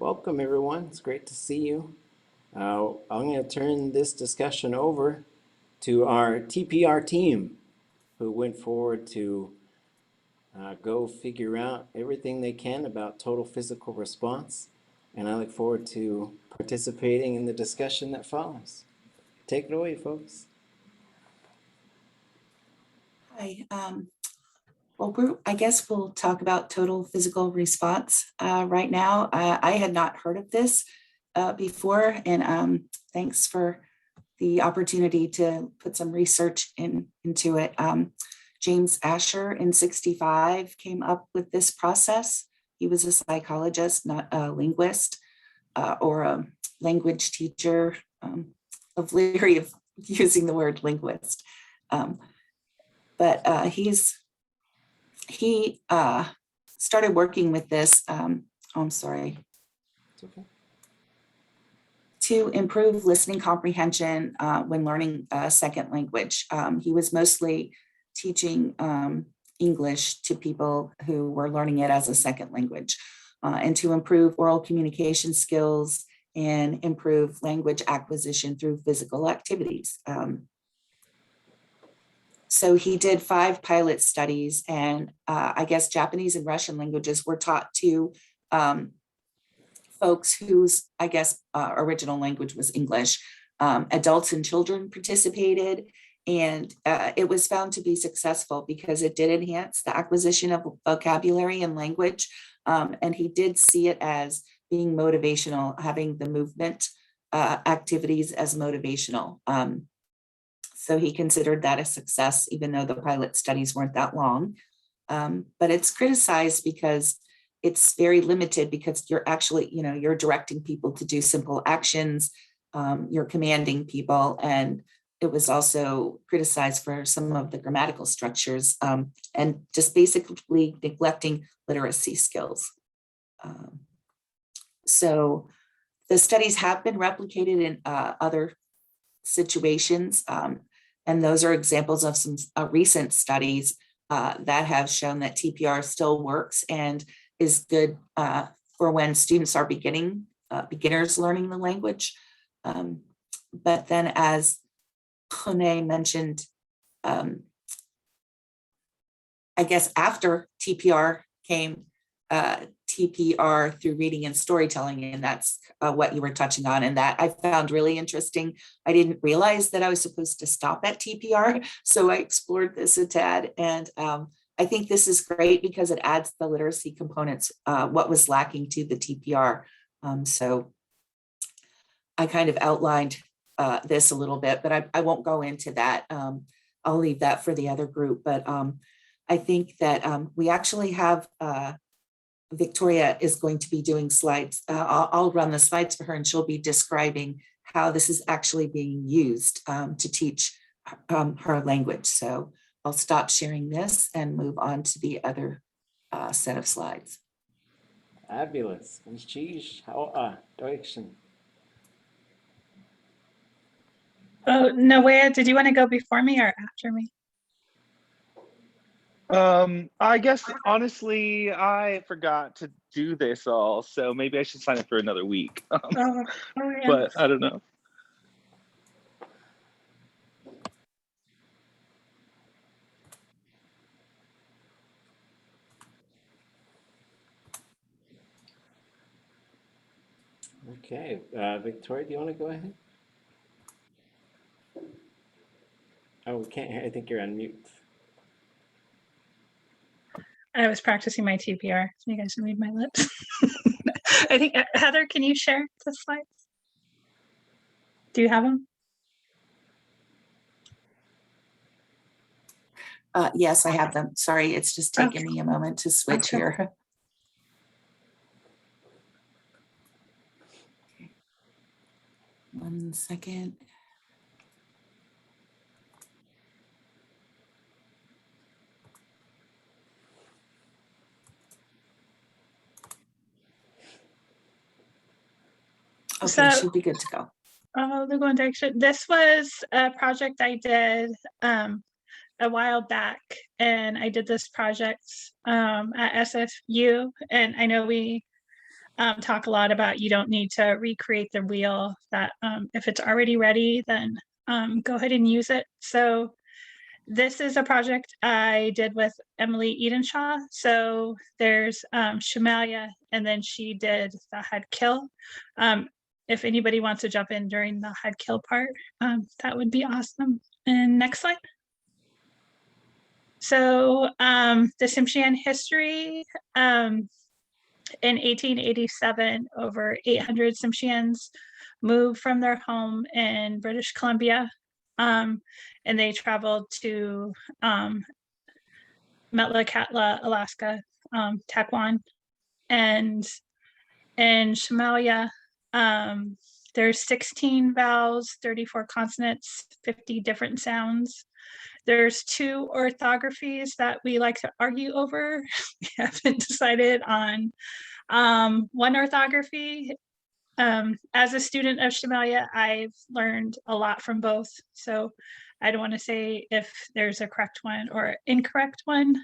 Welcome, everyone. It's great to see you. I'm going to turn this discussion over to our TPR team, who went forward to go figure out everything they can about total physical response. And I look forward to participating in the discussion that follows. Take it away, folks. Hi. I guess we'll talk about total physical response right now. I had not heard of this before, and thanks for the opportunity to put some research into it. James Asher in '65 came up with this process. He was a psychologist, not a linguist or a language teacher. Of leery of using the word linguist. But he started working with this, I'm sorry, It's okay. to improve listening comprehension when learning a second language. He was mostly teaching English to people who were learning it as a second language, and to improve oral communication skills and improve language acquisition through physical activities. So he did 5 pilot studies, and I guess Japanese and Russian languages were taught to folks whose, I guess, original language was English. Adults and children participated, and it was found to be successful because it did enhance the acquisition of vocabulary and language. And he did see it as being motivational, having the movement activities as motivational. So he considered that a success, even though the pilot studies weren't that long. But it's criticized because it's very limited, because you're actually, you're directing people to do simple actions, you're commanding people, and it was also criticized for some of the grammatical structures and just basically neglecting literacy skills. So the studies have been replicated in other situations, and those are examples of some recent studies that have shown that TPR still works and is good for when students are beginners learning the language. But then, as Hone mentioned, I guess after TPR came TPR through reading and storytelling, and that's what you were touching on, and that I found really interesting. I didn't realize that I was supposed to stop at TPR, so I explored this a tad, and I think this is great because it adds the literacy components, what was lacking to the TPR. So I kind of outlined this a little bit, but I won't go into that. I'll leave that for the other group, but I think that we actually have Victoria is going to be doing slides. I'll run the slides for her, and she'll be describing how this is actually being used to teach her language. So I'll stop sharing this and move on to the other set of slides. Fabulous. Deutschen. Oh, Noea, did you want to go before me or after me? I guess, honestly, I forgot to do this all, so maybe I should sign up for another week. Yeah. But I don't know. Okay, Victoria, do you want to go ahead? Oh, we can't hear. I think you're on mute. I was practicing my TPR, so you guys can read my lips. I think, Heather, can you share the slides? Do you have them? Yes, I have them. Sorry, it's just taken me a moment to switch here. One second. Okay, so, should be good to go. Oh, they're going direction. This was a project I did a while back, and I did this project at SFU, and I know we talk a lot about you don't need to recreate the wheel, that if it's already ready, then go ahead and use it. So this is a project I did with Emily Edenshaw. So there's Shamalia, and then she did the head kill. If anybody wants to jump in during the head kill part, that would be awesome. And next slide. So the Tsimshian history, in 1887, over 800 Tsimshians moved from their home in British Columbia, and they traveled to Metlakatla, Alaska, Taquan, and in Shamalia, there's 16 vowels, 34 consonants, 50 different sounds. There's 2 orthographies that we like to argue over. We haven't decided on one orthography. As a student of Shamalia, I've learned a lot from both. So I don't want to say if there's a correct one or incorrect one.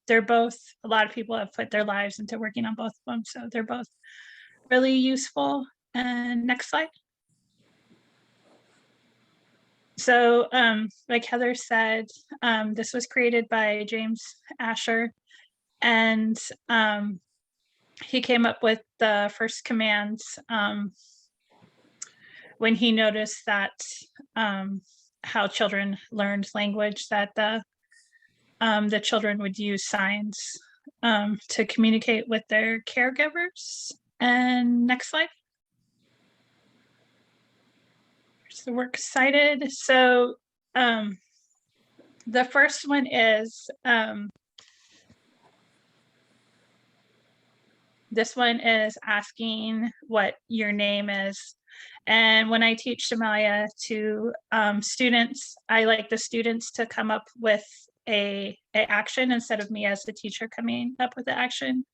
They're both, a lot of people have put their lives into working on both of them. So they're both really useful. And next slide. So like Heather said, this was created by James Asher, and he came up with the first commands when he noticed that how children learned language, that the children would use signs to communicate with their caregivers. And next slide. Here's the works cited. So the first one is, this one is asking what your name is. And when I teach Shamalia to students, I like the students to come up with a action instead of me as the teacher coming up with the action.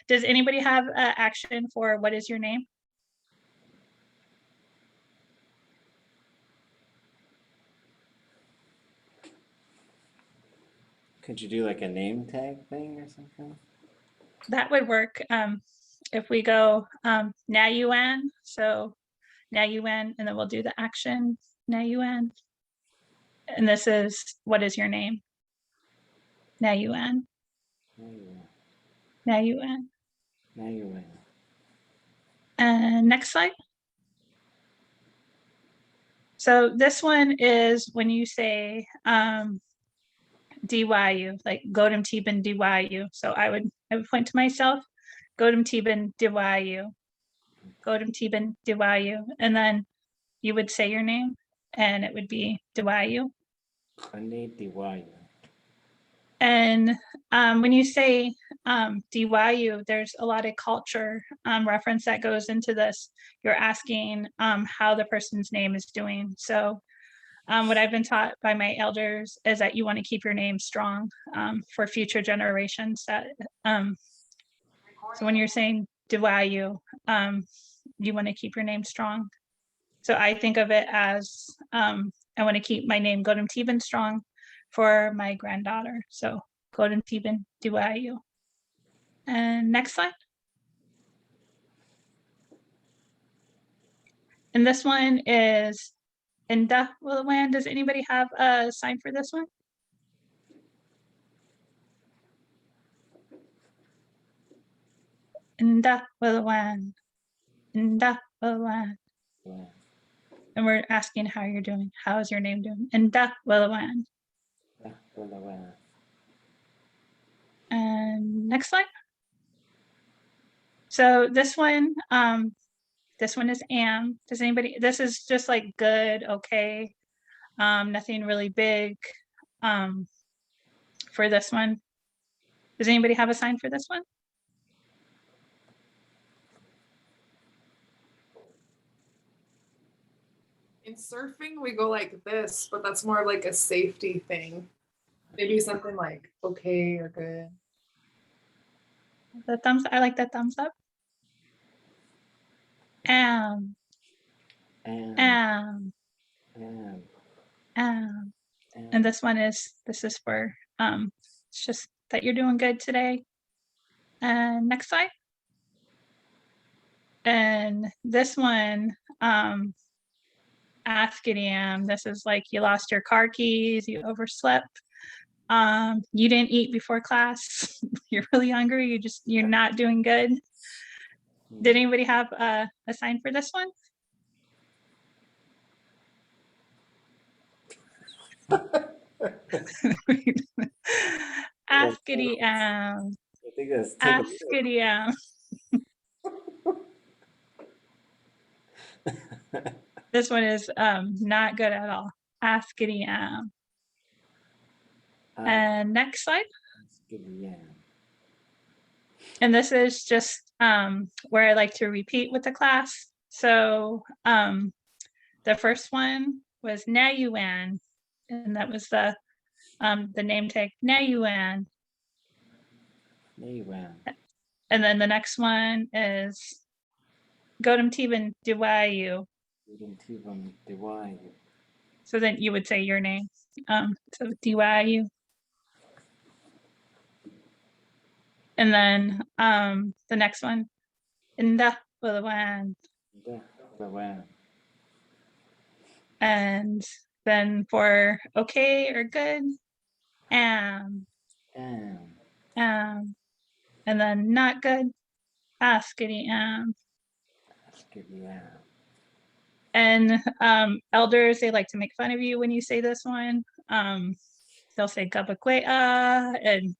Does anybody have an action for what is your name? Could you do like a name tag thing or something? That would work. If we go Nayuan, so Nayuan, and then we'll do the action Nayuan. And this is, what is your name? Nayuan. Nayuan. Nayuan. And next slide. So this one is when you say DYU, like Godam Tibin DYU. So I would point to myself, Godam Tibin DYU, Godam Tibin DYU, and then you would say your name, and it would be DYU. And when you say DYU, there's a lot of culture reference that goes into this. You're asking how the person's name is doing. So what I've been taught by my elders is that you want to keep your name strong for future generations. That so when you're saying DYU, you want to keep your name strong. So I think of it as I want to keep my name Godam Tibin strong for my granddaughter. So Godam Tibin DYU. And next slide. And this one is Inda Willawan. Does anybody have a sign for this one? Inda Willawan. Inda Willawan. And we're asking how you're doing. How is your name doing? Inda Willawan. And next slide. So this one is am. Does anybody, this is just like good, okay. Nothing really big for this one. Does anybody have a sign for this one? In surfing, we go like this, but that's more of like a safety thing. Maybe something like okay or good. The thumbs, I like that thumbs up. And this one is, this is for it's just that you're doing good today. And next slide. And this one, ask idiom, this is like you lost your car keys, you overslept, you didn't eat before class, you're really hungry, you're not doing good. Did anybody have a sign for this one? Ask idiom, I think that's ask idiom. This one is not good at all. Ask idiom. And next slide. And this is just where I like to repeat with the class. So the first one was Nayuan, and that was the name tag Nayuan. And then the next one is Godam Tiban Diwayu. So then you would say your name. So Diwayu. And then the next one, Inda Bulawan. And then for okay or good, and then not good, askity And elders, they like to make fun of you when you say this one. They'll say gabakwea and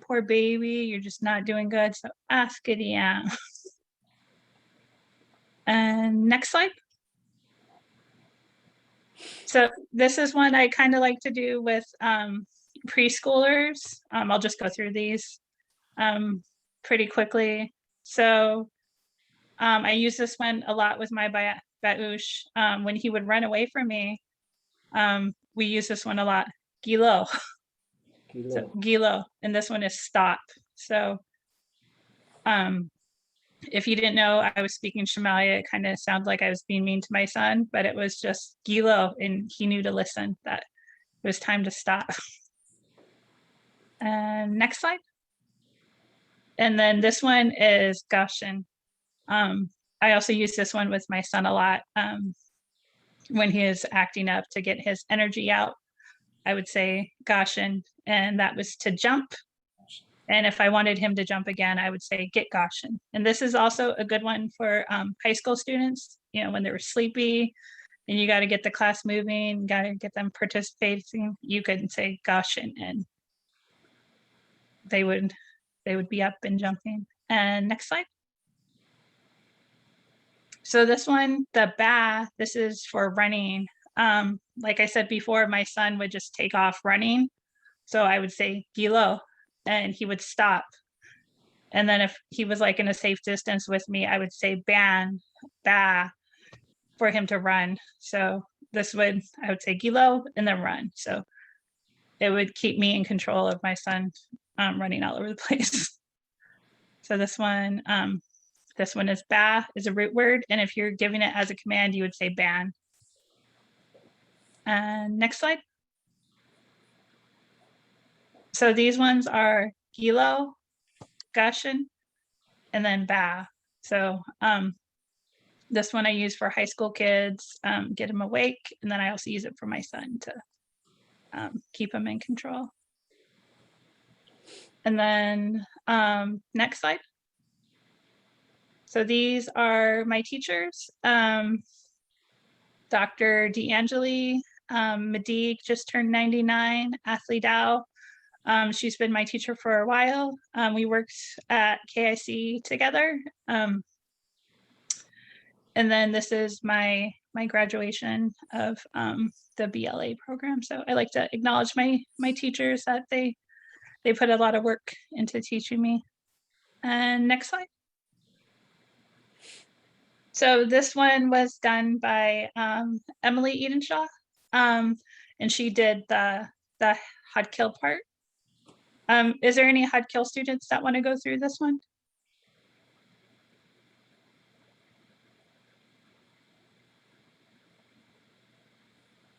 poor baby, you're just not doing good. So askity And next slide. So this is one I kind of like to do with preschoolers. I'll just go through these pretty quickly. So I use this one a lot with my Bausch. When he would run away from me, we use this one a lot. Gilo. So, Gilo. And this one is stop. So if you didn't know, I was speaking Shamalia. It kind of sounded like I was being mean to my son, but it was just Gilo, and he knew to listen, that it was time to stop. And next slide. And then this one is Goshen. I also use this one with my son a lot. When he is acting up to get his energy out, I would say Goshen, and that was to jump. And if I wanted him to jump again, I would say get Goshen. And this is also a good one for high school students, when they were sleepy and you got to get the class moving, got to get them participating, you could say Goshen and they would be up and jumping. And next slide. So this one, the ba, this is for running. Like I said before, my son would just take off running. So I would say Gilo, and he would stop. And then if he was like in a safe distance with me, I would say ban, ba, for him to run. So I would say Gilo and then run. So it would keep me in control of my son running all over the place. So this one is ba, is a root word. And if you're giving it as a command, you would say ban. And next slide. So these ones are Gilo, Goshen, and then ba. So this one I use for high school kids, get them awake. And then I also use it for my son to keep him in control. And then next slide. So these are my teachers. Dr. DeAngeli, Medique just turned 99, Athley Dow. She's been my teacher for a while. We worked at KIC together. And then this is my graduation of the BLA program. So I like to acknowledge my teachers, that they put a lot of work into teaching me. And next slide. So this one was done by Emily Edenshaw, and she did the Hudkill part. Is there any Hudkill students that want to go through this one?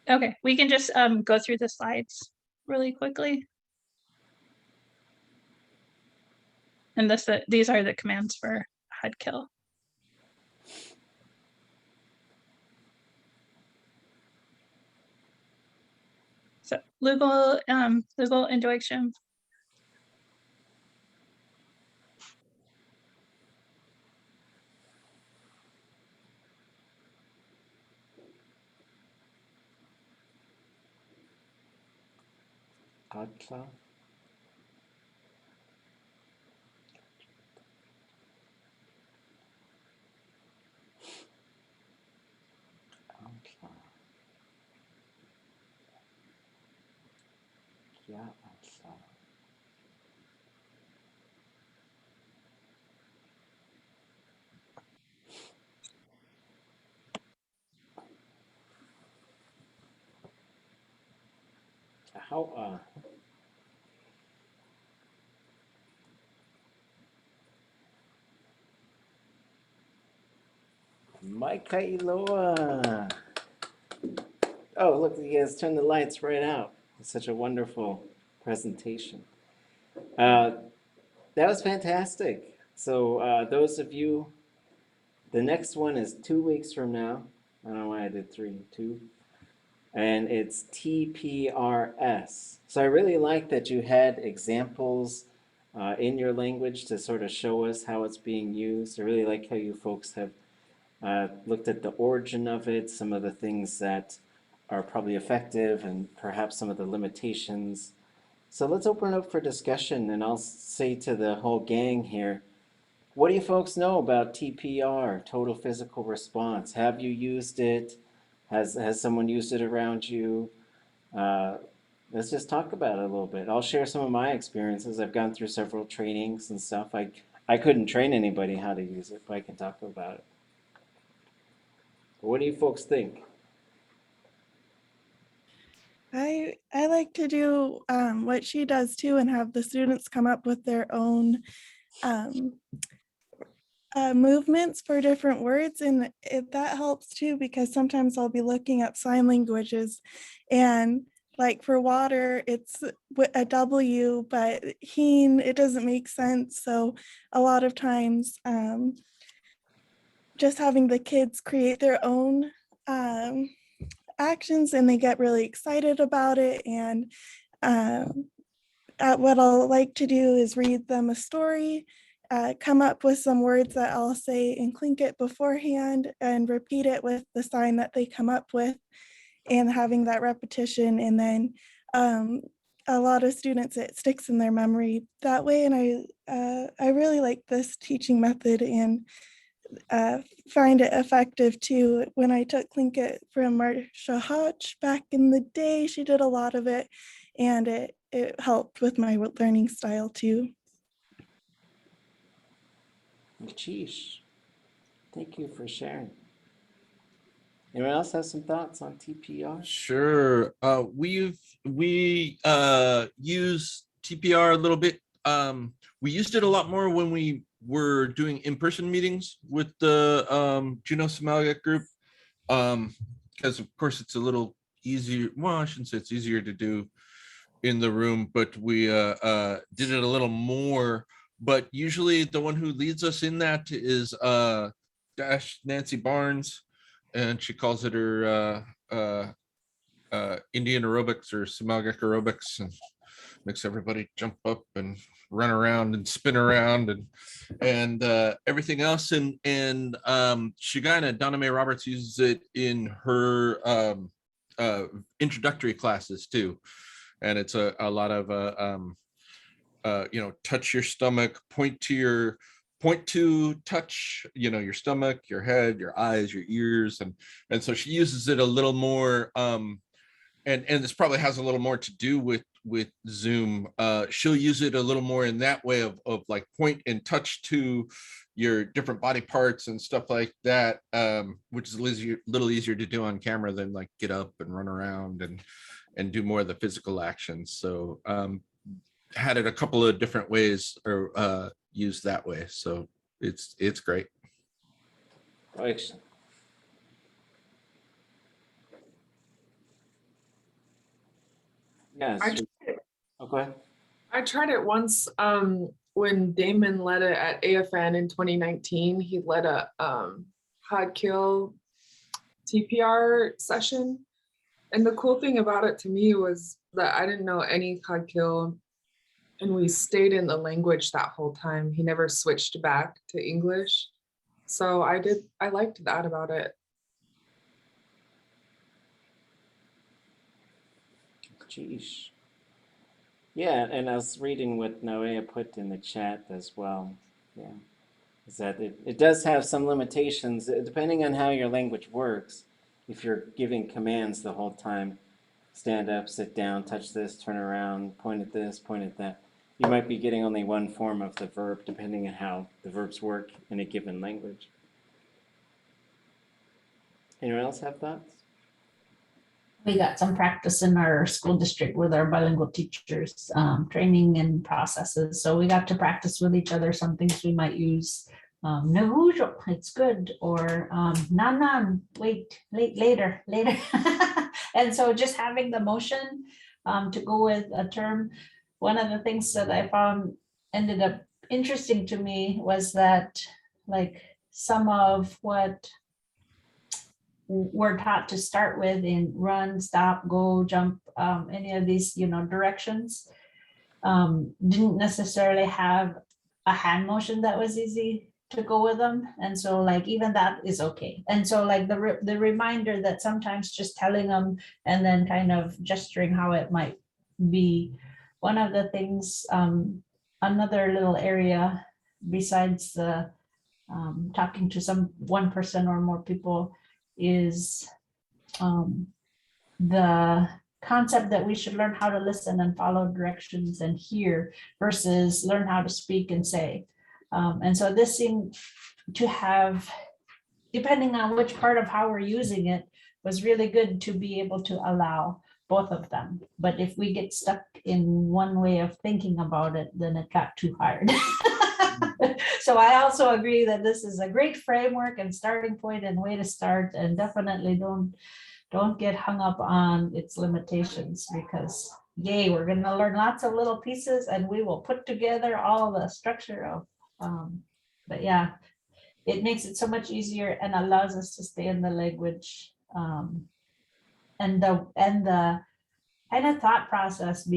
Okay, we can just go through the slides really quickly. And these are the commands for Hudkill. So legal intuition. Adla. Adla. Yeah, Adla. How Mike Kailoa. Oh, look, you guys turned the lights right out. It's such a wonderful presentation. That was fantastic. So those of you, the next one is 2 weeks from now. I don't know why I did 2. And it's TPRS. So I really like that you had examples in your language to sort of show us how it's being used. I really like how you folks have looked at the origin of it, some of the things that are probably effective, and perhaps some of the limitations. So let's open it up for discussion, and I'll say to the whole gang here, what do you folks know about TPR, total physical response? Have you used it? Has someone used it around you? Let's just talk about it a little bit. I'll share some of my experiences. I've gone through several trainings and stuff. I couldn't train anybody how to use it, but I can talk about it. What do you folks think? I like to do what she does too, and have the students come up with their own movements for different words, and that helps too, because sometimes I'll be looking up sign languages, and like for water, it's a W, but heen, it doesn't make sense. So a lot of times, just having the kids create their own actions, and they get really excited about it. And what I'll like to do is read them a story, come up with some words that I'll say and clink it beforehand, and repeat it with the sign that they come up with, and having that repetition. And then a lot of students, it sticks in their memory that way. And I really like this teaching method, and find it effective too. When I took Tlingit from Marsha Hodge back in the day, she did a lot of it, and it helped with my learning style too. Sheesh. Thank you for sharing. Anyone else have some thoughts on TPR? Sure. We use TPR a little bit. We used it a lot more when we were doing in-person meetings with the Juneau Somalia group, because of course it's a little easier. Well, I shouldn't say it's easier to do in the room, but we did it a little more. But usually the one who leads us in that is Dash Nancy Barnes, and she calls it her Indian aerobics or Samalgak aerobics, and makes everybody jump up and run around and spin around and everything else. And Shigana, Donna Mae Roberts, uses it in her introductory classes too. And it's a lot of touch your stomach, point to touch, your stomach, your head, your eyes, your ears, and so she uses it a little more. And this probably has a little more to do with Zoom. She'll use it a little more in that way of like point and touch to your different body parts and stuff like that, which is a little easier to do on camera than like get up and run around and do more of the physical actions. So had it a couple of different ways, or used that way. So it's great. Excellent. Yes. Go ahead. I tried it once when Damon led it at AFN in 2019. He led a Hodkill TPR session. And the cool thing about it to me was that I didn't know any Kagil, and we stayed in the language that whole time. He never switched back to English. So I liked that about it. Geesh. Yeah, and I was reading what Noea put in the chat as well. Yeah, is that it does have some limitations depending on how your language works. If you're giving commands the whole time, stand up, sit down, touch this, turn around, point at this, point at that, you might be getting only one form of the verb depending on how the verbs work in a given language. Anyone else have thoughts? We got some practice in our school district with our bilingual teachers, training and processes. So we got to practice with each other some things we might use. No, it's good. Or nan, wait, later. And so just having the motion to go with a term. One of the things that I found ended up interesting to me was that like some of what we're taught to start with in run, stop, go, jump, any of these, directions, didn't necessarily have a hand motion that was easy to go with them. And so like, even that is okay. And so like the reminder that sometimes just telling them and then kind of gesturing how it might be one of the things, another little area besides the talking to one person or more people is the concept that we should learn how to listen and follow directions and hear versus learn how to speak and say. And so this seemed to have, depending on which part of how we're using it, was really good to be able to allow both of them. But if we get stuck in one way of thinking about it, then it got too hard. So I also agree that this is a great framework and starting point and way to start, and definitely don't get hung up on its limitations, because yay, we're going to learn lots of little pieces and we will put together all the structure of but yeah, it makes it so much easier and allows us to stay in the language, and the kind of thought process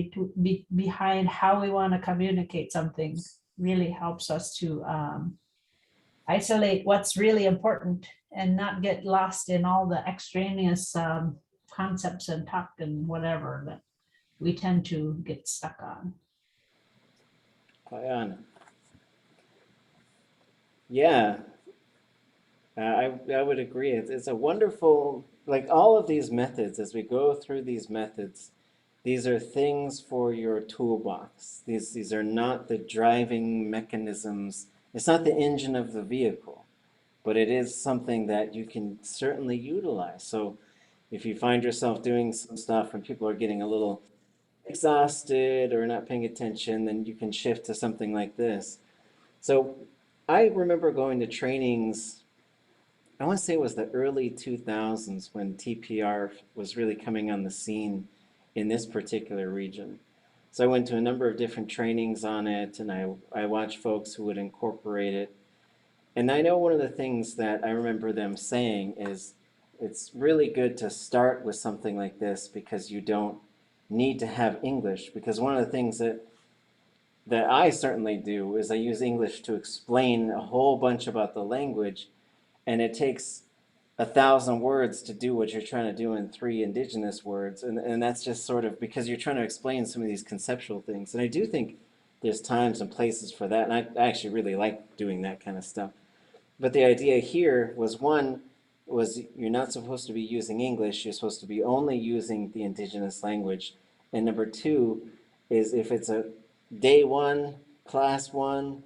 behind how we want to communicate something really helps us to isolate what's really important and not get lost in all the extraneous concepts and talk and whatever that we tend to get stuck on. Diana. Yeah, I would agree. It's a wonderful, like all of these methods, as we go through these methods, these are things for your toolbox. These are not the driving mechanisms. It's not the engine of the vehicle, but it is something that you can certainly utilize. So if you find yourself doing some stuff and people are getting a little exhausted or not paying attention, then you can shift to something like this. So I remember going to trainings, I want to say it was the early 2000s when TPR was really coming on the scene in this particular region. So I went to a number of different trainings on it, and I watched folks who would incorporate it. And I know one of the things that I remember them saying is it's really good to start with something like this because you don't need to have English, because one of the things that I certainly do is I use English to explain a whole bunch about the language, and it takes 1,000 words to do what you're trying to do in 3 Indigenous words, and that's just sort of because you're trying to explain some of these conceptual things. And I do think there's times and places for that, and I actually really like doing that kind of stuff. But the idea here was, one, was you're not supposed to be using English, you're supposed to be only using the Indigenous language. And number 2 is if it's a day 1, class 1,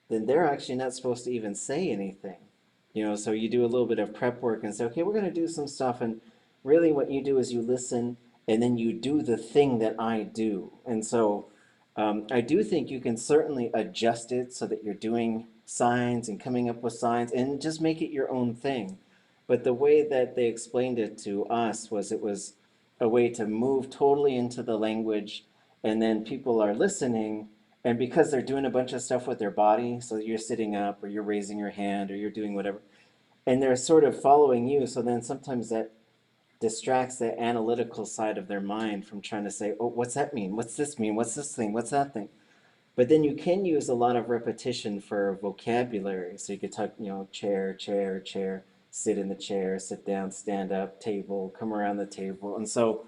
then they're actually not supposed to even say anything. So you do a little bit of prep work and say, okay, we're going to do some stuff. And really what you do is you listen and then you do the thing that I do. And so I do think you can certainly adjust it so that you're doing signs and coming up with signs and just make it your own thing. But the way that they explained it to us was it was a way to move totally into the language, and then people are listening. And because they're doing a bunch of stuff with their body, so you're sitting up or you're raising your hand or you're doing whatever, and they're sort of following you. So then sometimes that distracts the analytical side of their mind from trying to say, oh, what's that mean? What's this mean? What's this thing? What's that thing? But then you can use a lot of repetition for vocabulary. So you could talk, chair, chair, chair, sit in the chair, sit down, stand up, table, come around the table. And so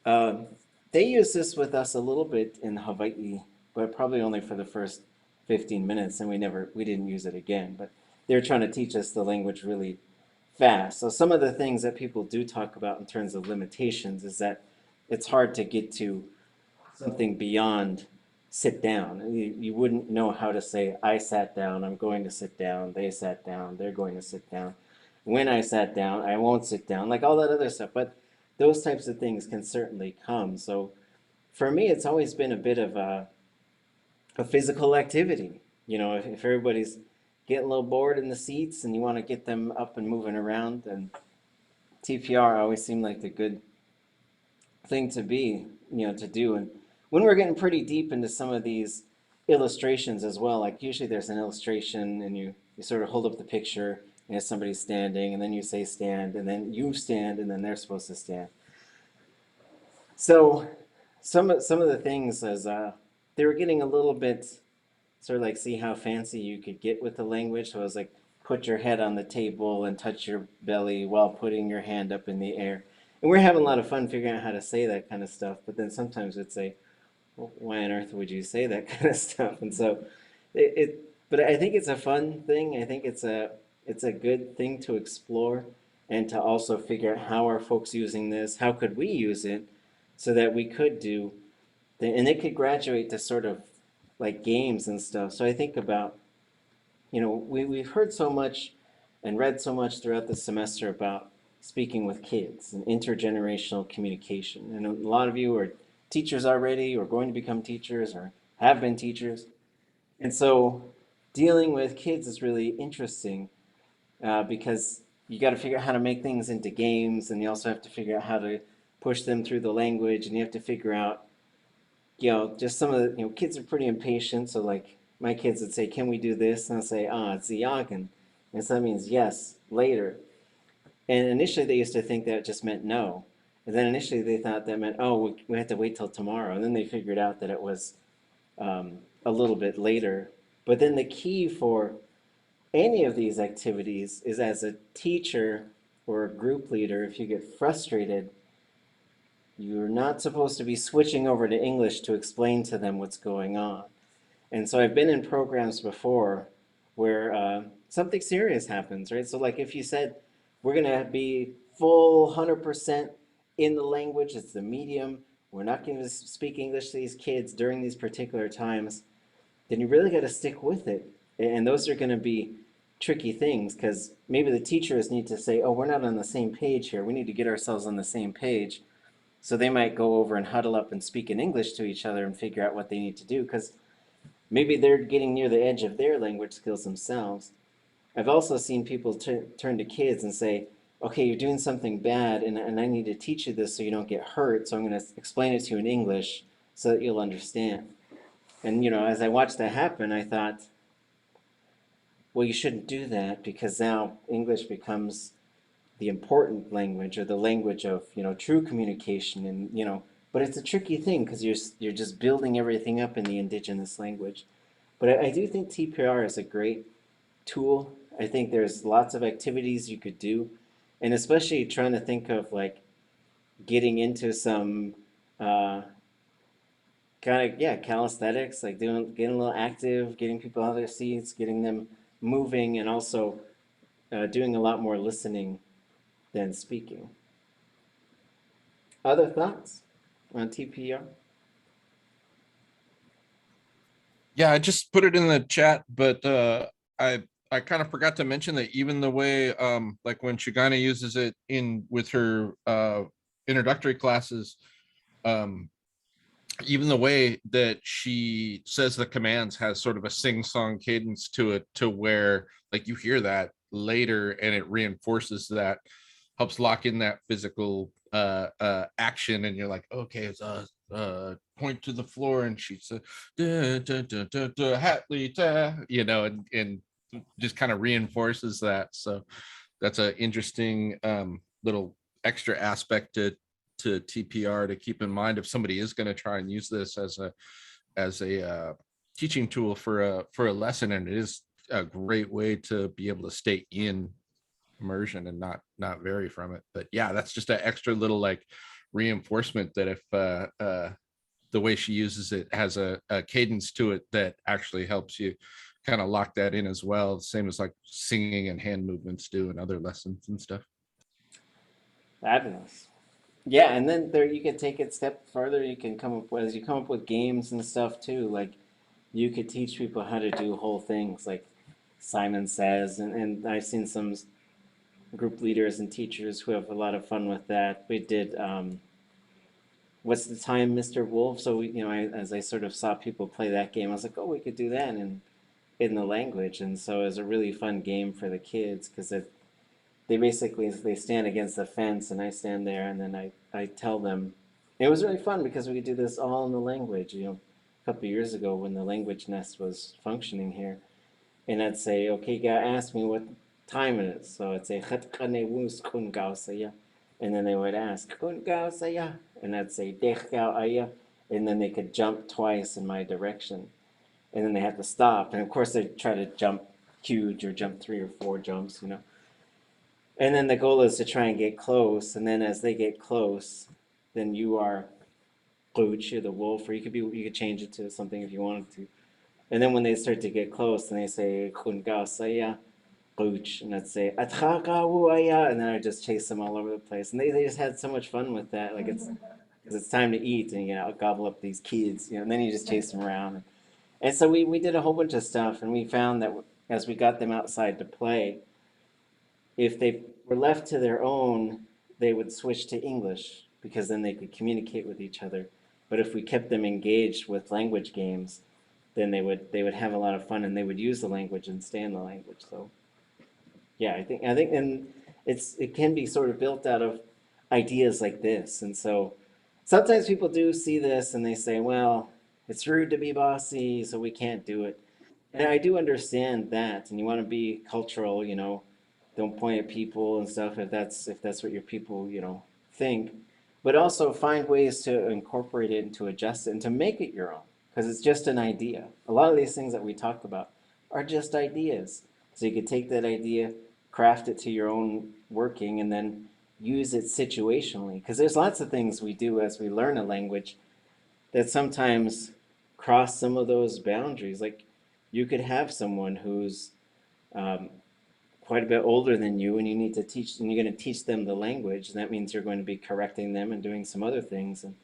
um, they use this with us a little bit in Hawaii, but probably only for the first 15 minutes, and we didn't use it again. But they're trying to teach us the language really fast. So some of the things that people do talk about in terms of limitations is that it's hard to get to something beyond sit down. You wouldn't know how to say, I sat down, I'm going to sit down, they sat down, they're going to sit down. When I sat down, I won't sit down, like all that other stuff. But those types of things can certainly come. So for me, it's always been a bit of a physical activity. If everybody's getting a little bored in the seats and you want to get them up and moving around, then TPR always seemed like the good thing to be, to do. And when we're getting pretty deep into some of these illustrations as well, like usually there's an illustration and you sort of hold up the picture and somebody's standing and then you say stand and then you stand and then they're supposed to stand. So some of the things as they were getting a little bit sort of like see how fancy you could get with the language. So it was like put your head on the table and touch your belly while putting your hand up in the air. And we're having a lot of fun figuring out how to say that kind of stuff. But then sometimes we'd say, well, why on earth would you say that kind of stuff? And so but I think it's a fun thing. I think it's a good thing to explore and to also figure out how are folks using this? How could we use it so that we could do, and it could graduate to sort of like games and stuff. So I think about, we've heard so much and read so much throughout the semester about speaking with kids and intergenerational communication. And a lot of you are teachers already or going to become teachers or have been teachers. And so dealing with kids is really interesting because you got to figure out how to make things into games, and you also have to figure out how to push them through the language, and you have to figure out, just some of the, kids are pretty impatient. So like my kids would say, can we do this? And I'll say, it's ziyagen. And so that means yes, later. And initially they used to think that just meant no. And then initially they thought that meant, oh, we have to wait till tomorrow. And then they figured out that it was a little bit later. But then the key for any of these activities is as a teacher or a group leader, if you get frustrated, you're not supposed to be switching over to English to explain to them what's going on. And so I've been in programs before where something serious happens, right? So like if you said, we're going to be full 100% in the language, it's the medium, we're not going to speak English to these kids during these particular times, then you really got to stick with it. And those are going to be tricky things because maybe the teachers need to say, oh, we're not on the same page here. We need to get ourselves on the same page. So they might go over and huddle up and speak in English to each other and figure out what they need to do because maybe they're getting near the edge of their language skills themselves. I've also seen people turn to kids and say, okay, you're doing something bad and I need to teach you this so you don't get hurt. So I'm going to explain it to you in English so that you'll understand. And, as I watched that happen, I thought, well, you shouldn't do that because now English becomes the important language or the language of, true communication. And, but it's a tricky thing because you're just building everything up in the indigenous language. But I do think TPR is a great tool. I think there's lots of activities you could do, and especially trying to think of like getting into some calisthenics, like getting a little active, getting people out of their seats, getting them moving, and also doing a lot more listening than speaking. Other thoughts on TPR? Yeah, I just put it in the chat, but I kind of forgot to mention that even the way like when Shigana uses it with her introductory classes, even the way that she says the commands has sort of a sing-song cadence to it, to where like you hear that later and it reinforces that, helps lock in that physical action, and you're like, okay, it's point to the floor, and she said Hatley, and just kind of reinforces that. So that's an interesting little extra aspect to TPR to keep in mind if somebody is going to try and use this as a teaching tool for a lesson, and it is a great way to be able to stay in immersion and not vary from it. But yeah, that's just an extra little like reinforcement that if the way she uses it has a cadence to it that actually helps you kind of lock that in as well, same as like singing and hand movements do in other lessons and stuff. Fabulous. Yeah, and then there you can take it a step further. You can come up with, as you come up with games and stuff too, like you could teach people how to do whole things like Simon Says, and I've seen some group leaders and teachers who have a lot of fun with that. We did What's the Time, Mr. Wolf? So we, as I sort of saw people play that game, I was like, oh, we could do that in the language. And so it was a really fun game for the kids because they stand against the fence and I stand there and then I tell them. It was really fun because we could do this all in the language, a couple of years ago when the language nest was functioning here. And I'd say, okay, ask me what time it is. So I'd say, and then they would ask, and I'd say, and then they could jump twice in my direction. And then they had to stop. And of course, they try to jump huge or jump 3 or 4 jumps, And then the goal is to try and get close. And then as they get close, then you are you're the wolf, or you could change it to something if you wanted to. And then when they start to get close, then they say, and I'd say, and then I just chase them all over the place. And they just had so much fun with that. Like because it's time to eat and gobble up these kids, and then you just chase them around. And so we did a whole bunch of stuff, and we found that as we got them outside to play, if they were left to their own, they would switch to English because then they could communicate with each other. But if we kept them engaged with language games, then they would have a lot of fun and they would use the language and stay in the language. So yeah, I think and it can be sort of built out of ideas like this. And so sometimes people do see this and they say, well, it's rude to be bossy, so we can't do it. And I do understand that, and you want to be cultural, don't point at people and stuff if that's what your people, think. But also find ways to incorporate it and to adjust it and to make it your own, because it's just an idea. A lot of these things that we talk about are just ideas. So you could take that idea, craft it to your own working, and then use it situationally. Because there's lots of things we do as we learn a language that sometimes cross some of those boundaries. Like you could have someone who's quite a bit older than you, and you need to teach, and you're going to teach them the language, and that means you're going to be correcting them and doing some other things. And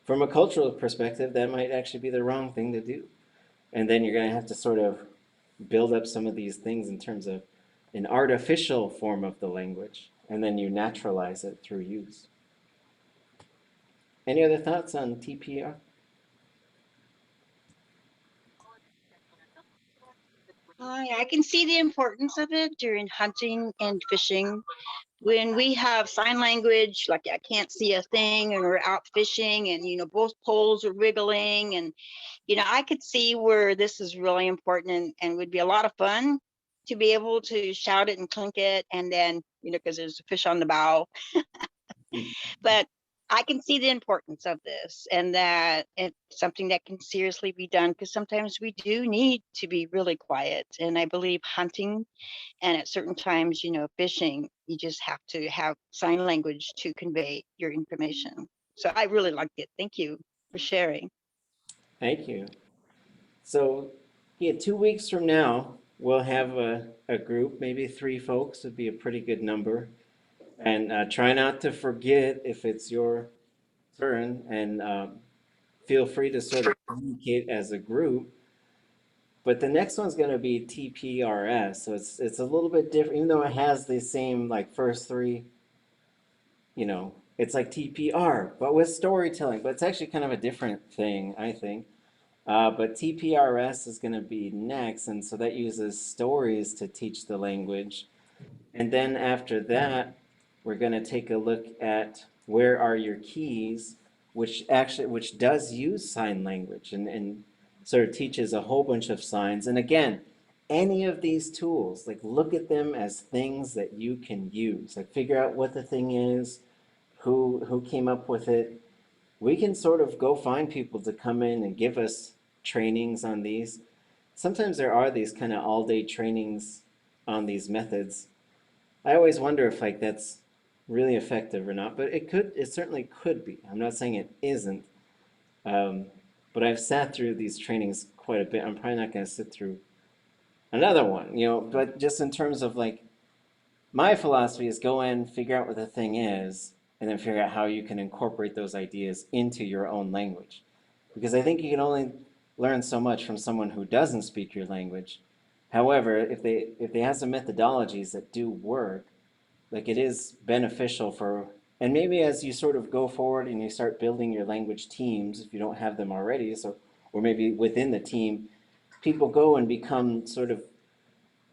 from a cultural perspective, that might actually be the wrong thing to do. And then you're going to have to sort of build up some of these things in terms of an artificial form of the language, and then you naturalize it through use. Any other thoughts on TPR? I can see the importance of it during hunting and fishing. When we have sign language, like I can't see a thing and we're out fishing and, both poles are wiggling and, I could see where this is really important and would be a lot of fun to be able to shout it and clink it. And then, because there's a fish on the bow, but I can see the importance of this and that it's something that can seriously be done because sometimes we do need to be really quiet. And I believe hunting and at certain times, fishing, you just have to have sign language to convey your information. So I really liked it. Thank you for sharing. Thank you. So, 2 weeks from now, we'll have a group, maybe 3 folks would be a pretty good number. And try not to forget if it's your turn, and feel free to sort of communicate as a group. But the next one's going to be TPRS, so it's a little bit different, even though it has the same first 3. It's like TPR, but with storytelling. But it's actually kind of a different thing, I think. But TPRS is going to be next, and so that uses stories to teach the language. And then after that, we're going to take a look at where are your keys, which does use sign language and sort of teaches a whole bunch of signs. And again, any of these tools, look at them as things that you can use. Figure out what the thing is, who came up with it. We can sort of go find people to come in and give us trainings on these. Sometimes there are these kind of all-day trainings on these methods. I always wonder if like that's really effective or not, but it certainly could be. I'm not saying it isn't. But I've sat through these trainings quite a bit. I'm probably not going to sit through another one, but just in terms of like, my philosophy is go in, figure out what the thing is, and then figure out how you can incorporate those ideas into your own language. Because I think you can only learn so much from someone who doesn't speak your language. However, if they have some methodologies that do work, like it is beneficial for, and maybe as you sort of go forward and you start building your language teams, if you don't have them already, or maybe within the team, people go and become sort of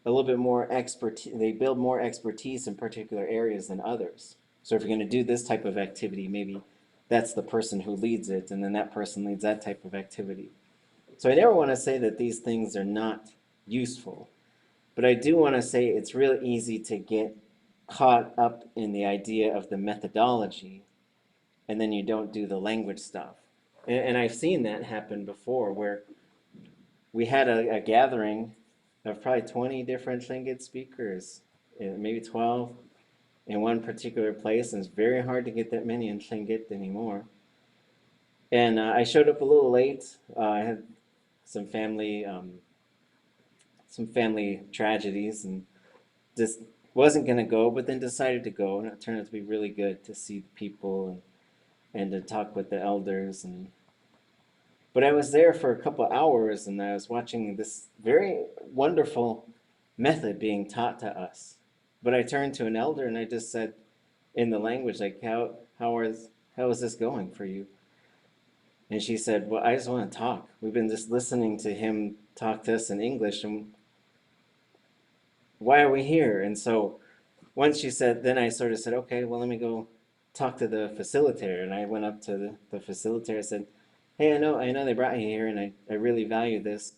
a little bit more expertise, they build more expertise in particular areas than others. So if you're going to do this type of activity, maybe that's the person who leads it, and then that person leads that type of activity. So I never want to say that these things are not useful, but I do want to say it's real easy to get caught up in the idea of the methodology, and then you don't do the language stuff. And I've seen that happen before, where we had a gathering of probably 20 different Tlingit speakers, maybe 12 in one particular place, and it's very hard to get that many in Tlingit anymore. And I showed up a little late. I had some family tragedies, and just wasn't going to go, but then decided to go, and it turned out to be really good to see people and to talk with the elders. But I was there for a couple of hours, and I was watching this very wonderful method being taught to us. But I turned to an elder and I just said in the language, like, how is this going for you? And she said, well, I just want to talk. We've been just listening to him talk to us in English, and why are we here? And so once she said, then I sort of said, okay, well, let me go talk to the facilitator. And I went up to the facilitator and said, hey, I know they brought you here, and I really value this.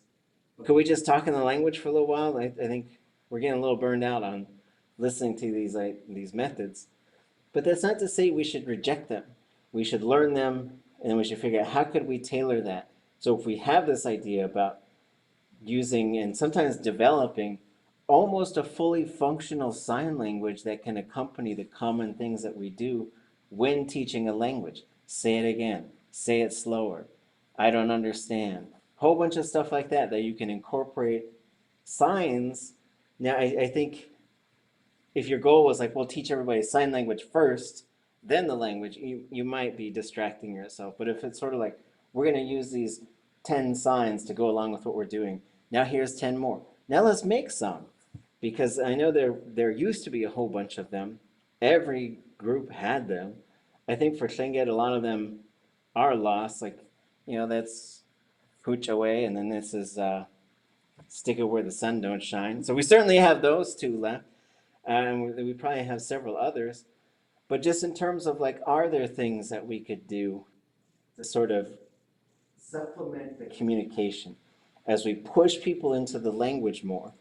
Could we just talk in the language for a little while? I think we're getting a little burned out on listening to these methods. But that's not to say we should reject them. We should learn them, and then we should figure out how could we tailor that. So if we have this idea about using and sometimes developing almost a fully functional sign language that can accompany the common things that we do when teaching a language. Say it again. Say it slower. I don't understand. Whole bunch of stuff like that you can incorporate signs. Now, I think if your goal was like, well, teach everybody sign language first, then the language, you might be distracting yourself. But if it's sort of like, we're going to use these 10 signs to go along with what we're doing. Now here's 10 more. Now let's make some. Because I know there used to be a whole bunch of them. Every group had them. I think for Tlingit, a lot of them are lost. Like, that's Hooch away, and then this is Stick It Where the Sun Don't Shine. So we certainly have those two left. And we probably have several others. But just in terms of like, are there things that we could do to sort of supplement the communication as we push people into the language more?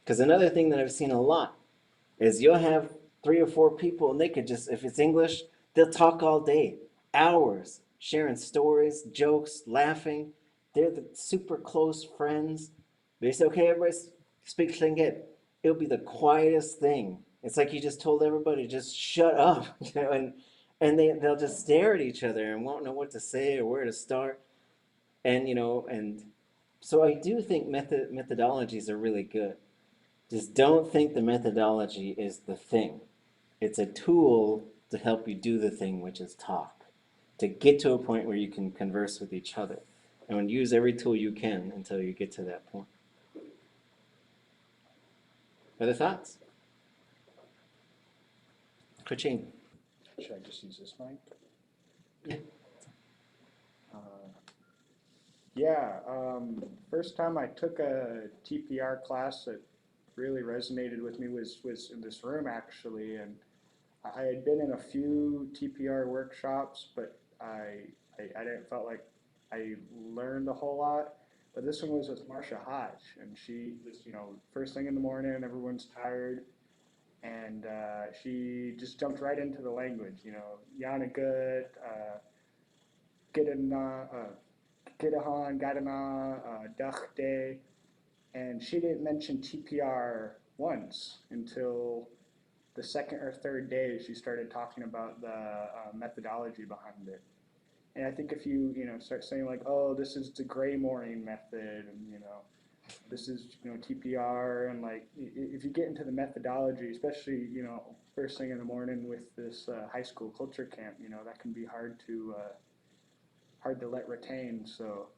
Because another thing that I've seen a lot is you'll have 3 or 4 people, and they could just, if it's English, they'll talk all day, hours, sharing stories, jokes, laughing. They're the super close friends. They say, okay, everybody speak Tlingit. It'll be the quietest thing. It's like you just told everybody, just shut up, and they'll just stare at each other and won't know what to say or where to start. And so I do think methodologies are really good. Just don't think the methodology is the thing. It's a tool to help you do the thing, which is talk, to get to a point where you can converse with each other. And use every tool you can until you get to that point. Other thoughts? Kuching. Should I just use this mic? Yeah. First time I took a TPR class that really resonated with me was in this room actually, and I had been in a few TPR workshops, but I didn't felt like I learned a whole lot. But this one was with Marcia Hodge, and she was, first thing in the morning, everyone's tired, and she just jumped right into the language. You know, Yana good, Gidahan, Gadana, Dachte, and she didn't mention TPR once until the second or third day she started talking about the methodology behind it. And I think if you start saying like, oh, this is the gray morning method, and this is TPR, and like if you get into the methodology, especially first thing in the morning with this high school culture camp, that can be hard to let retain. So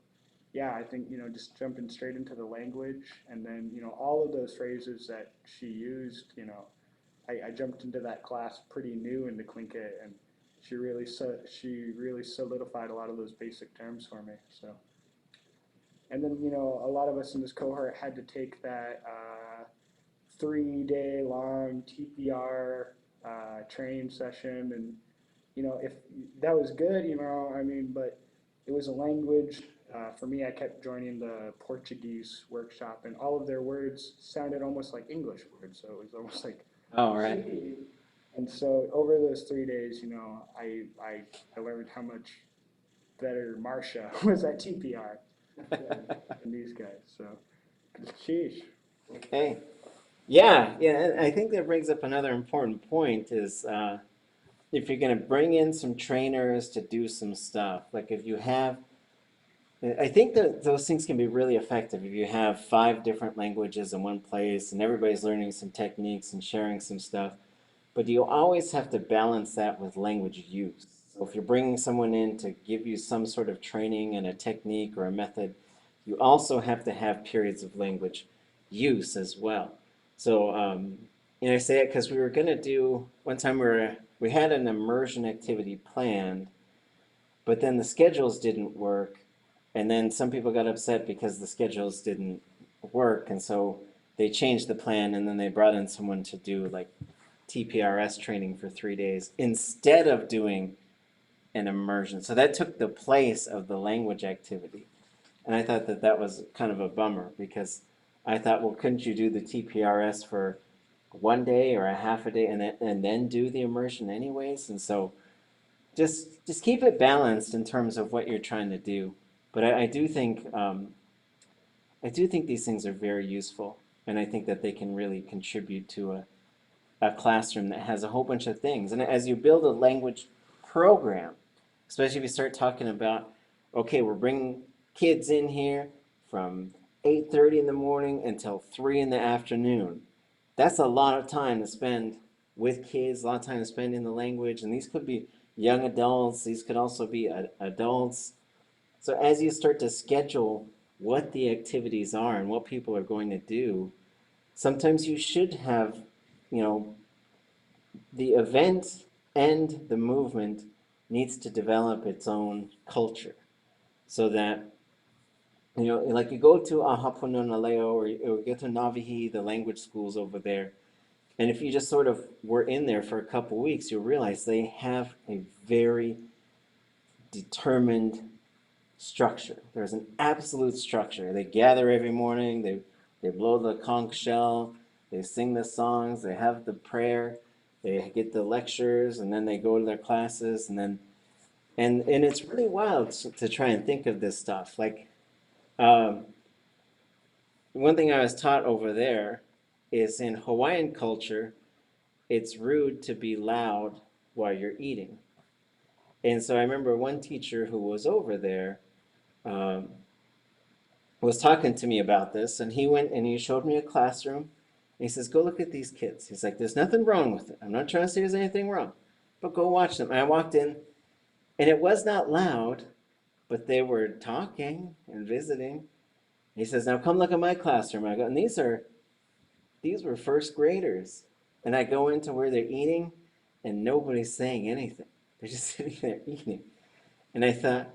yeah, I think just jumping straight into the language, and then all of those phrases that she used, I jumped into that class pretty new into Tlingit, and she really solidified a lot of those basic terms for me. So, and then a lot of us in this cohort had to take that 3-day long TPR training session, and if that was good, I mean, but it was a language. For me, I kept joining the Portuguese workshop, and all of their words sounded almost like English words, so it was almost like, Oh, right. and so over those 3 days, I learned how much better Marcia was at TPR than these guys. So, sheesh. Okay. Yeah, and I think that brings up another important point is if you're going to bring in some trainers to do some stuff, like if you have, I think that those things can be really effective if you have 5 different languages in one place and everybody's learning some techniques and sharing some stuff. But you always have to balance that with language use. So if you're bringing someone in to give you some sort of training and a technique or a method, you also have to have periods of language use as well. So, I say it because we were going to do, one time we had an immersion activity planned, but then the schedules didn't work. And then some people got upset because the schedules didn't work. And so they changed the plan, and then they brought in someone to do like TPRS training for 3 days instead of doing an immersion. So that took the place of the language activity. And I thought that that was kind of a bummer, because I thought, well, couldn't you do the TPRS for 1 day or a half a day and then do the immersion anyways? And so just keep it balanced in terms of what you're trying to do. But I do think these things are very useful, and I think that they can really contribute to a classroom that has a whole bunch of things. And as you build a language program, especially if you start talking about, okay, we're bringing kids in here from 8:30 in the morning until 3 in the afternoon. That's a lot of time to spend with kids, a lot of time to spend in the language. And these could be young adults. These could also be adults. So as you start to schedule what the activities are and what people are going to do, sometimes you should have, the event and the movement needs to develop its own culture, so that, like you go to Ahapunonaleo or you go to Navihi, the language schools over there, and if you just sort of were in there for a couple weeks, you'll realize they have a very determined structure. There's an absolute structure. They gather every morning, they blow the conch shell, they sing the songs, they have the prayer, they get the lectures, and then they go to their classes, and then and it's really wild to try and think of this stuff. Like one thing I was taught over there is in Hawaiian culture, it's rude to be loud while you're eating. And so I remember one teacher who was over there was talking to me about this, and he went and he showed me a classroom. And he says, go look at these kids. He's like, there's nothing wrong with it. I'm not trying to say there's anything wrong, but go watch them. And I walked in, and it was not loud, but they were talking and visiting. He says, now come look at my classroom. I go, and these were first graders. And I go into where they're eating, and nobody's saying anything. They're just sitting there eating. And I thought,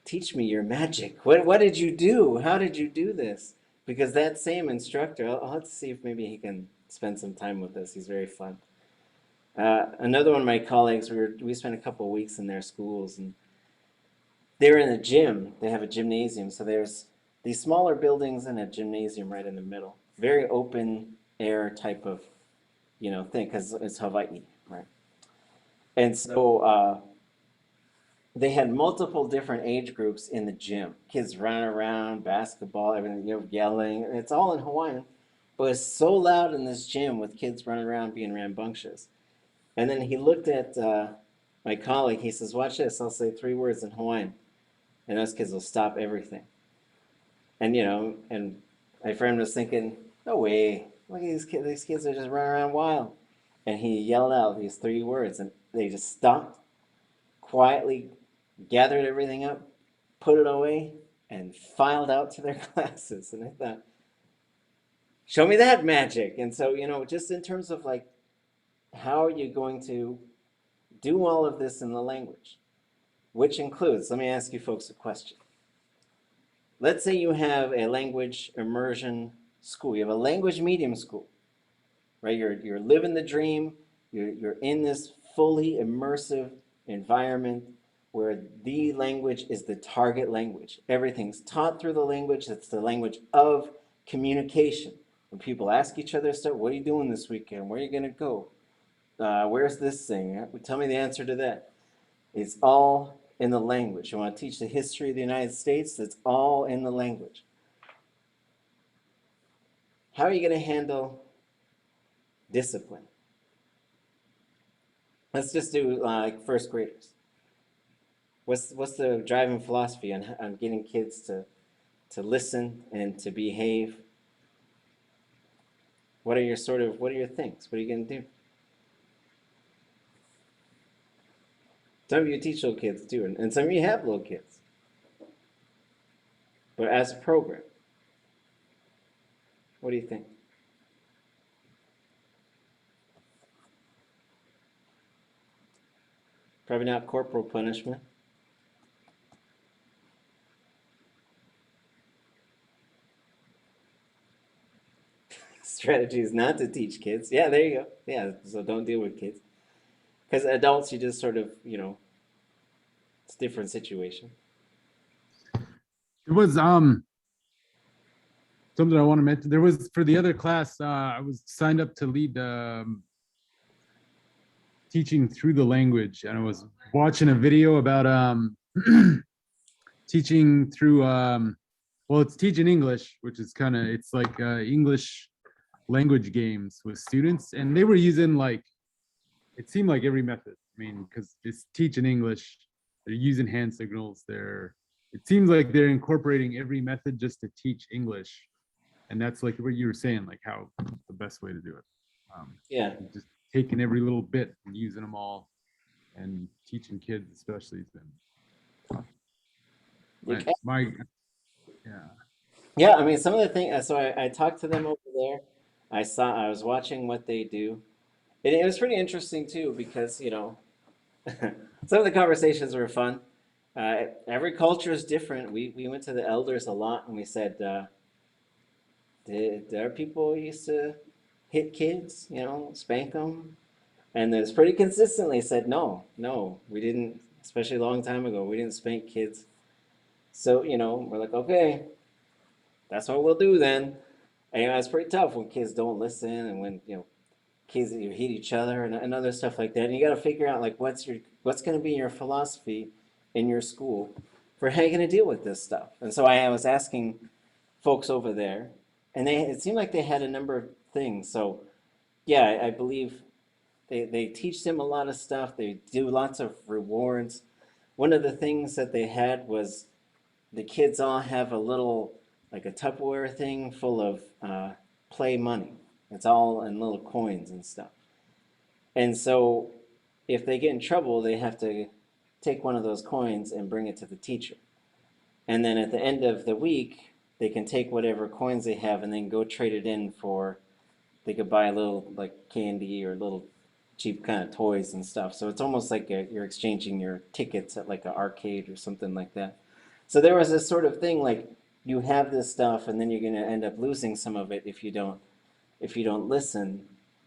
teach me your magic. What did you do? How did you do this? Because that same instructor, I'll have to see if maybe he can spend some time with us. He's very fun. Another one of my colleagues, we spent a couple of weeks in their schools, and they were in a gym. They have a gymnasium. So there's these smaller buildings and a gymnasium right in the middle. Very open air type of, thing, because it's Hawaii, right? And so they had multiple different age groups in the gym. Kids running around, basketball, everything, yelling. It's all in Hawaiian, but it's so loud in this gym with kids running around being rambunctious. And then he looked at my colleague. He says, "Watch this. I'll say 3 words in Hawaiian, and those kids will stop everything." And and my friend was thinking, "No way! Look at these kids. These kids are just running around wild." And he yelled out these 3 words, and they just stopped, quietly gathered everything up, put it away, and filed out to their classes. And I thought, show me that magic. And so, just in terms of like, how are you going to do all of this in the language? Which includes, let me ask you folks a question. Let's say you have a language immersion school. You have a language medium school, right? You're living the dream. You're in this fully immersive environment where the language is the target language. Everything's taught through the language. It's the language of communication. When people ask each other stuff, what are you doing this weekend? Where are you going to go? Where's this thing? Tell me the answer to that. It's all in the language. You want to teach the history of the United States? It's all in the language. How are you going to handle discipline? Let's just do like first graders. What's the driving philosophy on getting kids to listen and to behave? What are your things? What are you going to do? Some of you teach little kids too, and some of you have little kids. But as a program, what do you think? Probably not corporal punishment. Strategy is not to teach kids. Yeah, there you go. Yeah, so don't deal with kids. Because adults, you just sort of, it's a different situation. It was something I want to mention. There was, for the other class, I was signed up to lead teaching through the language, and I was watching a video about teaching through well, it's teaching English, which is it's like English language games with students, and they were using it seemed like every method. I mean, because it's teaching English, they're using hand signals, it seems like they're incorporating every method just to teach English. And that's like what you were saying, like how the best way to do it. Yeah. Just taking every little bit and using them all, and teaching kids especially has been tough. Yeah, I mean, some of the things, so I talked to them over there. I was watching what they do. And it was pretty interesting too, because, some of the conversations were fun. Every culture is different. We went to the elders a lot, and we said, did our people used to hit kids, spank them? And it's pretty consistently said, no, we didn't, especially a long time ago, we didn't spank kids. So, we're like, okay, that's what we'll do then. And it's pretty tough when kids don't listen, and when, kids that you hit each other and other stuff like that. And you got to figure out like what's going to be your philosophy in your school for how you're going to deal with this stuff. And so I was asking folks over there, and it seemed like they had a number of things. So yeah, I believe they teach them a lot of stuff. They do lots of rewards. One of the things that they had was the kids all have a little, like a Tupperware thing full of play money. It's all in little coins and stuff. And so if they get in trouble, they have to take one of those coins and bring it to the teacher. And then at the end of the week, they can take whatever coins they have and then go trade it in for, they could buy a little like candy or little cheap kind of toys and stuff. So it's almost like you're exchanging your tickets at like an arcade or something like that. So there was this sort of thing like you have this stuff and then you're going to end up losing some of it if you don't listen.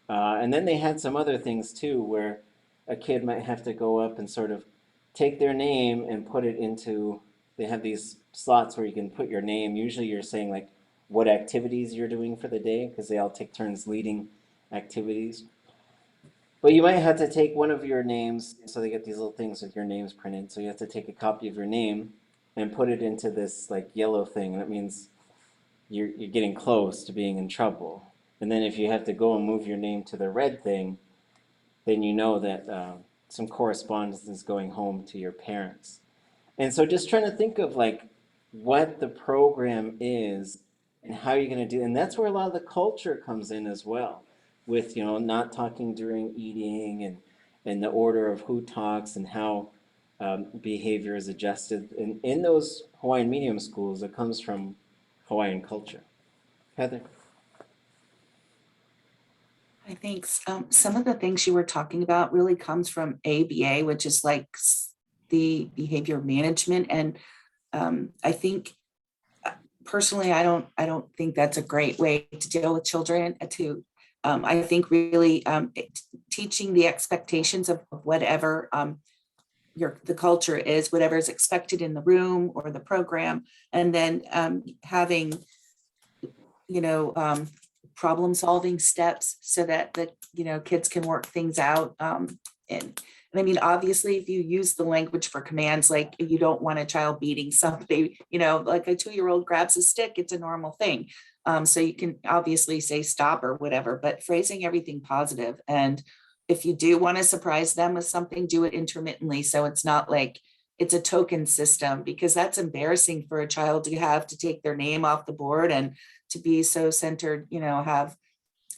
And then they had some other things too, where a kid might have to go up and sort of take their name and put it into, they have these slots where you can put your name. Usually you're saying like what activities you're doing for the day, because they all take turns leading activities. But you might have to take one of your names, so they get these little things with your names printed. So you have to take a copy of your name and put it into this like yellow thing. That means you're getting close to being in trouble. And then if you have to go and move your name to the red thing, then you know that some correspondence is going home to your parents. And so just trying to think of like what the program is and how you're going to do, and that's where a lot of the culture comes in as well, with not talking during eating and the order of who talks and how behavior is adjusted. And in those Hawaiian medium schools, it comes from Hawaiian culture. Heather? I think some of the things you were talking about really comes from ABA, which is like the behavior management. And I think personally, I don't think that's a great way to deal with children. I think really teaching the expectations of whatever the culture is, whatever is expected in the room or the program, and then having problem solving steps so that the kids can work things out. And I mean, obviously, if you use the language for commands, like you don't want a child beating somebody, like a 2-year-old grabs a stick, it's a normal thing. So you can obviously say stop or whatever, but phrasing everything positive. And if you do want to surprise them with something, do it intermittently. So it's not like it's a token system, because that's embarrassing for a child to have to take their name off the board and to be so centered, have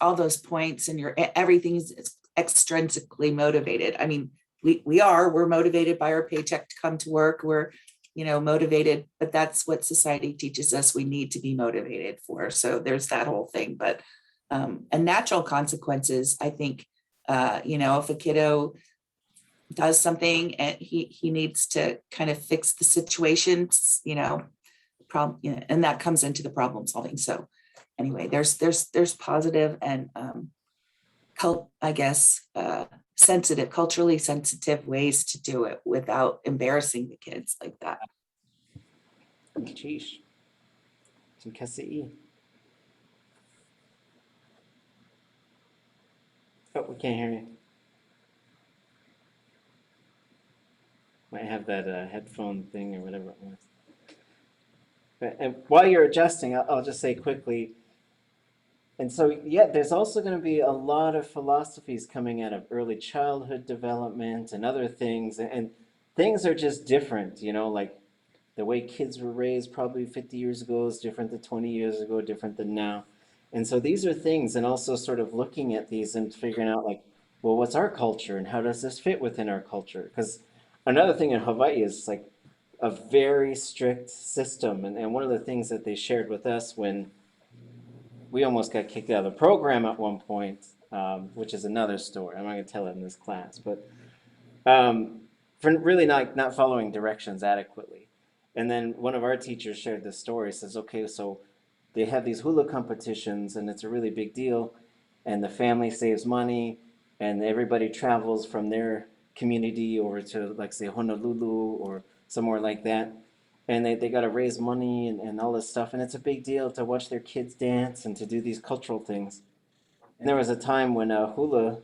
all those points and everything's extrinsically motivated. I mean, we're motivated by our paycheck to come to work. We're, motivated, but that's what society teaches us we need to be motivated for. So there's that whole thing. But and natural consequences, I think, if a kiddo does something and he needs to kind of fix the situations, problem, and that comes into the problem solving. So anyway, there's positive and culturally sensitive ways to do it without embarrassing the kids like that. Sheesh. Some kasi. Oh, we can't hear you. Might have that headphone thing or whatever it was. And while you're adjusting, I'll just say quickly, and so, yeah, there's also going to be a lot of philosophies coming out of early childhood development and other things, and things are just different, like the way kids were raised probably 50 years ago is different than 20 years ago, different than now. And so these are things, and also sort of looking at these and figuring out like, well, what's our culture and how does this fit within our culture? Because another thing in Hawaii is like a very strict system. And one of the things that they shared with us when we almost got kicked out of the program at one point, which is another story. I'm not going to tell it in this class, but for really not following directions adequately. And then one of our teachers shared this story, says, okay, so they have these hula competitions and it's a really big deal, and the family saves money and everybody travels from their community over to, like, say, Honolulu or somewhere like that. And they got to raise money and all this stuff. And it's a big deal to watch their kids dance and to do these cultural things. And there was a time when a hula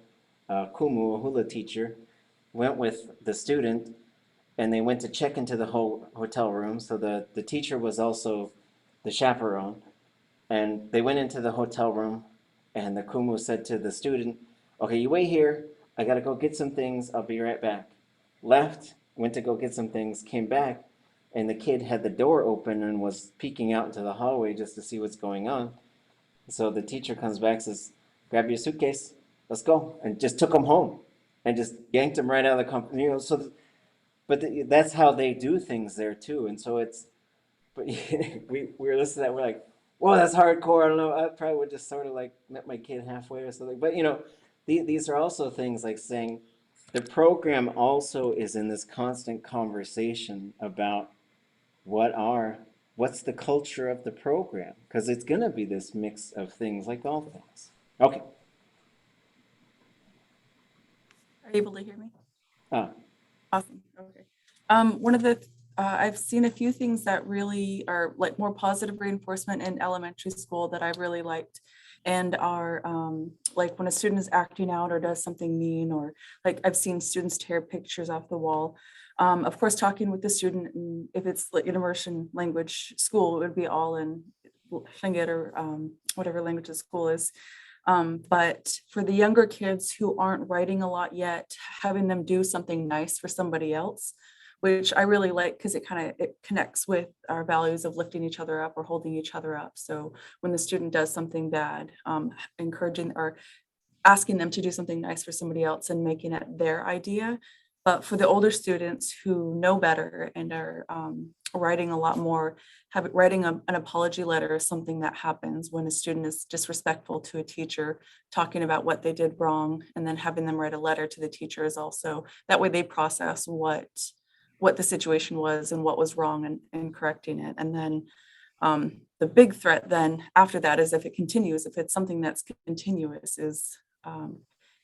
teacher, went with the student and they went to check into the hotel room. So the teacher was also the chaperone. And they went into the hotel room and the kumu said to the student, okay, you wait here. I got to go get some things. I'll be right back. Left, went to go get some things, came back. And the kid had the door open and was peeking out into the hallway just to see what's going on. So the teacher comes back, says, grab your suitcase, let's go. And just took him home and just yanked him right out of the company. That's how they do things there too. And so but we were listening to that, we're like, whoa, that's hardcore. I don't know, I probably would just sort of like met my kid halfway or something. But these are also things like saying the program also is in this constant conversation about what's the culture of the program, because it's going to be this mix of things like all things. Okay. Are you able to hear me? Oh. Awesome. Okay. One of the I've seen a few things that really are like more positive reinforcement in elementary school that I really liked, and are like when a student is acting out or does something mean, or like I've seen students tear pictures off the wall. Of course, talking with the student, and if it's like an immersion language school, it would be all in Tlingit or whatever language the school is. But for the younger kids who aren't writing a lot yet, having them do something nice for somebody else, which I really like because it connects with our values of lifting each other up or holding each other up. So when the student does something bad, encouraging or asking them to do something nice for somebody else and making it their idea. But for the older students who know better and are writing a lot more, writing an apology letter is something that happens when a student is disrespectful to a teacher, talking about what they did wrong, and then having them write a letter to the teacher is also, that way they process what the situation was and what was wrong, and correcting it. And then the big threat then after that is if it continues, if it's something that's continuous, is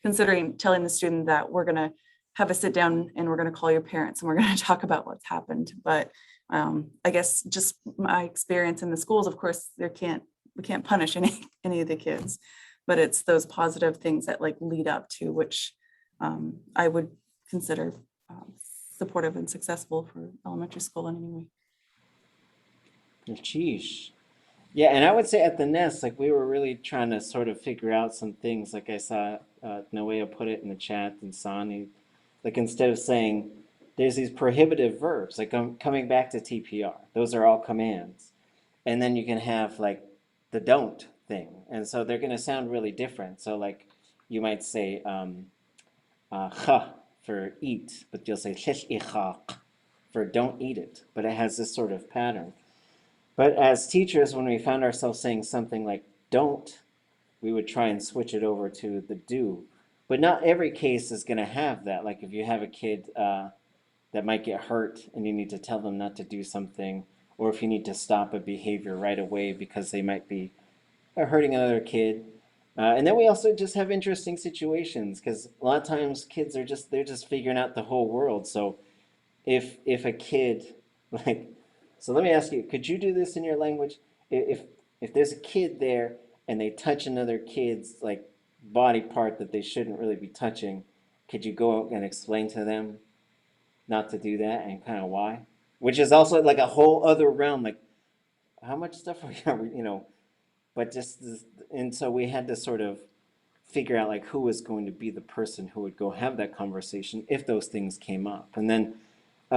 considering telling the student that we're going to have a sit down and we're going to call your parents and we're going to talk about what's happened. But I guess just my experience in the schools, of course, we can't punish any of the kids, but it's those positive things that like lead up to, which I would consider supportive and successful for elementary school in any way. Sheesh. Yeah, and I would say at the nest, like we were really trying to sort of figure out some things. Like I saw Noea put it in the chat, and Sani, like instead of saying there's these prohibitive verbs, like coming back to TPR, those are all commands. And then you can have like the don't thing. And so they're going to sound really different. So like you might say cha for eat, but you'll say for don't eat it. But it has this sort of pattern. But as teachers, when we found ourselves saying something like don't, we would try and switch it over to the do. But not every case is going to have that. Like if you have a kid that might get hurt and you need to tell them not to do something, or if you need to stop a behavior right away because they might be hurting another kid. And then we also just have interesting situations because a lot of times kids are they're just figuring out the whole world. So if a kid like, so let me ask you, could you do this in your language? If there's a kid there and they touch another kid's like body part that they shouldn't really be touching, could you go out and explain to them not to do that and kind of why? Which is also like a whole other realm, like how much stuff are we, but just this, and so we had to sort of figure out like who was going to be the person who would go have that conversation if those things came up. And then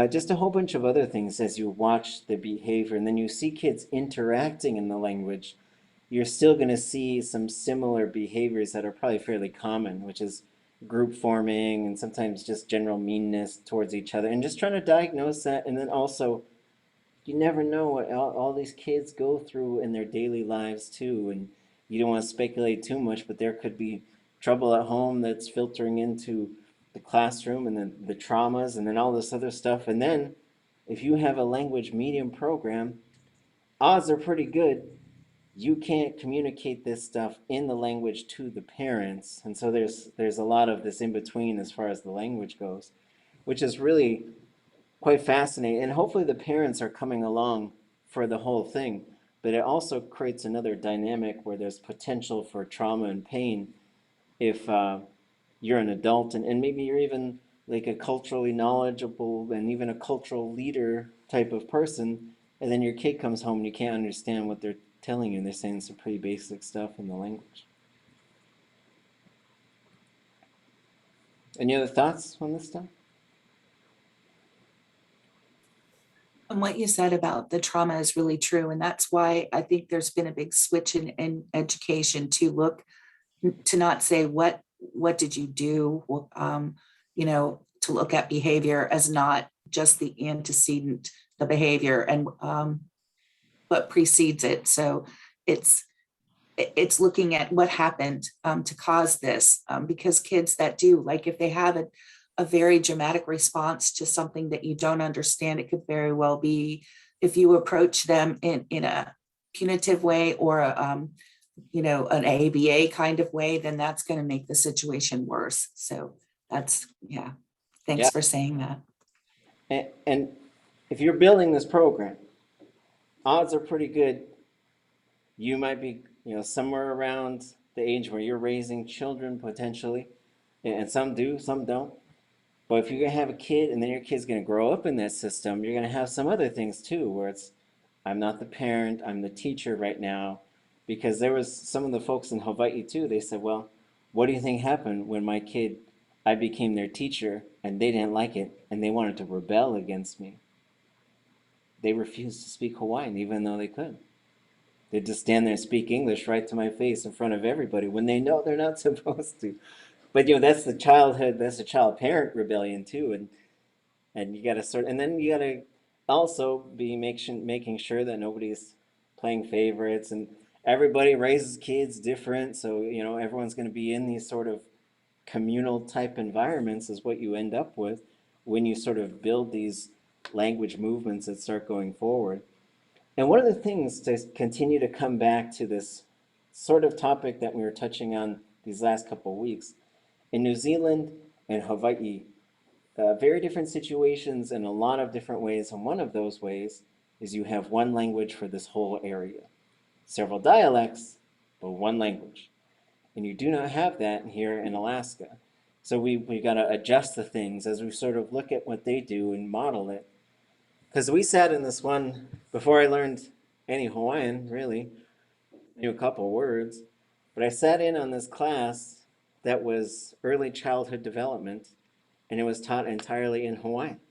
just a whole bunch of other things as you watch the behavior and then you see kids interacting in the language, you're still going to see some similar behaviors that are probably fairly common, which is group forming and sometimes just general meanness towards each other, and just trying to diagnose that. And then also, you never know what all these kids go through in their daily lives too, and you don't want to speculate too much, but there could be trouble at home that's filtering into the classroom, and then the traumas, and then all this other stuff. And then if you have a language medium program, odds are pretty good you can't communicate this stuff in the language to the parents. And so there's a lot of this in between as far as the language goes, which is really quite fascinating. And hopefully the parents are coming along for the whole thing. But it also creates another dynamic where there's potential for trauma and pain if you're an adult and maybe you're even like a culturally knowledgeable and even a cultural leader type of person, and then your kid comes home and you can't understand what they're telling you, and they're saying some pretty basic stuff in the language. Any other thoughts on this stuff? And what you said about the trauma is really true. And that's why I think there's been a big switch in education to not say, what did you do? To look at behavior as not just the antecedent, the behavior, and what precedes it. So it's looking at what happened to cause this, because kids that do, like if they have a very dramatic response to something that you don't understand, it could very well be if you approach them in a punitive way or an ABA kind of way, then that's going to make the situation worse. So that's, thanks for saying that. And if you're building this program, odds are pretty good you might be, somewhere around the age where you're raising children potentially, and some do, some don't. But if you're gonna have a kid and then your kid's gonna grow up in that system, you're gonna have some other things too, where it's, I'm not the parent, I'm the teacher right now. Because there was some of the folks in Hawaii too, they said, well, what do you think happened when I became their teacher and they didn't like it and they wanted to rebel against me? They refused to speak Hawaiian even though they could. They just stand there and speak English right to my face in front of everybody when they know they're not supposed to. But that's the child-parent rebellion too, and you got to and then you got to also be making sure that nobody's playing favorites, and everybody raises kids different, so everyone's going to be in these sort of communal type environments is what you end up with when you sort of build these language movements that start going forward. And one of the things to continue to come back to this sort of topic that we were touching on these last couple of weeks, in New Zealand and Hawaii, very different situations in a lot of different ways. And one of those ways is you have one language for this whole area. Several dialects, but one language. And you do not have that here in Alaska. So we got to adjust the things as we sort of look at what they do and model it. Because we sat in this one, before I learned any Hawaiian, really, knew a couple words, but I sat in on this class that was early childhood development, and it was taught entirely in Hawaiian.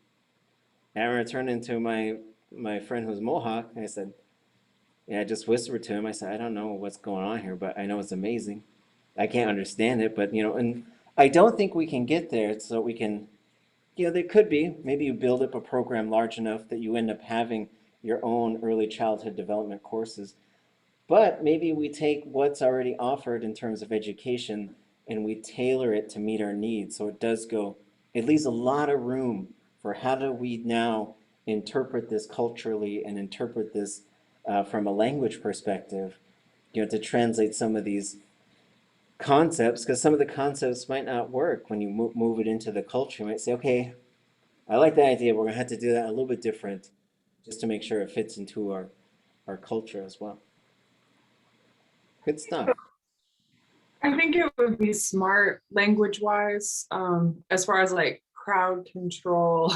And I remember turning to my friend who's Mohawk, and I said, I just whispered to him, I said, I don't know what's going on here, but I know it's amazing. I can't understand it, but, and I don't think we can get there so we can, there could be, maybe you build up a program large enough that you end up having your own early childhood development courses. But maybe we take what's already offered in terms of education and we tailor it to meet our needs. So it leaves a lot of room for how do we now interpret this culturally and interpret this from a language perspective, to translate some of these concepts, because some of the concepts might not work when you move it into the culture. You might say, okay, I like that idea. We're going to have to do that a little bit different just to make sure it fits into our culture as well. Good stuff. I think it would be smart language-wise, as far as like crowd control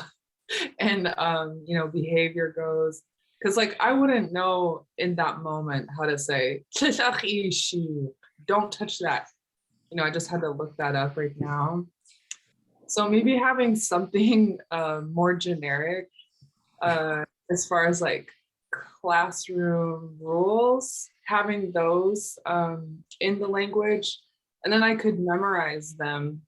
and behavior goes. Because like I wouldn't know in that moment how to say don't touch that. I just had to look that up right now. So maybe having something more generic as far as like classroom rules, having those in the language, and then I could memorize them.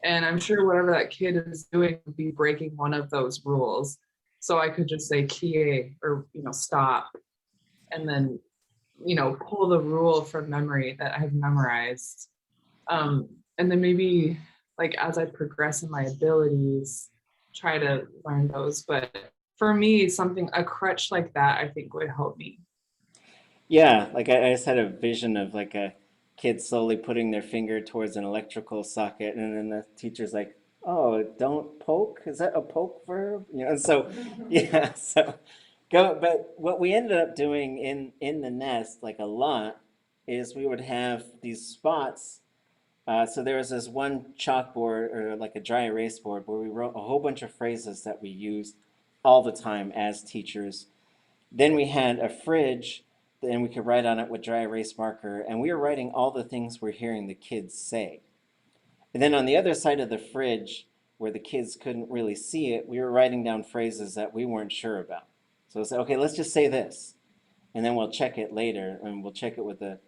And I'm sure whatever that kid is doing would be breaking one of those rules. So I could just say kie or stop, and then pull the rule from memory that I've memorized. And then maybe like as I progress in my abilities, try to learn those. But for me, a crutch like that, I think would help me. Yeah, like I just had a vision of like a kid slowly putting their finger towards an electrical socket, and then the teacher's like, oh, don't poke? Is that a poke verb? And so, yeah, so go. But what we ended up doing in the nest, like a lot, is we would have these spots. So there was this one chalkboard or like a dry erase board where we wrote a whole bunch of phrases that we used all the time as teachers. Then we had a fridge, and we could write on it with dry erase marker, and we were writing all the things we're hearing the kids say. And then on the other side of the fridge, where the kids couldn't really see it, we were writing down phrases that we weren't sure about. So it's like, okay, let's just say this, and then we'll check it later, and we'll check it with the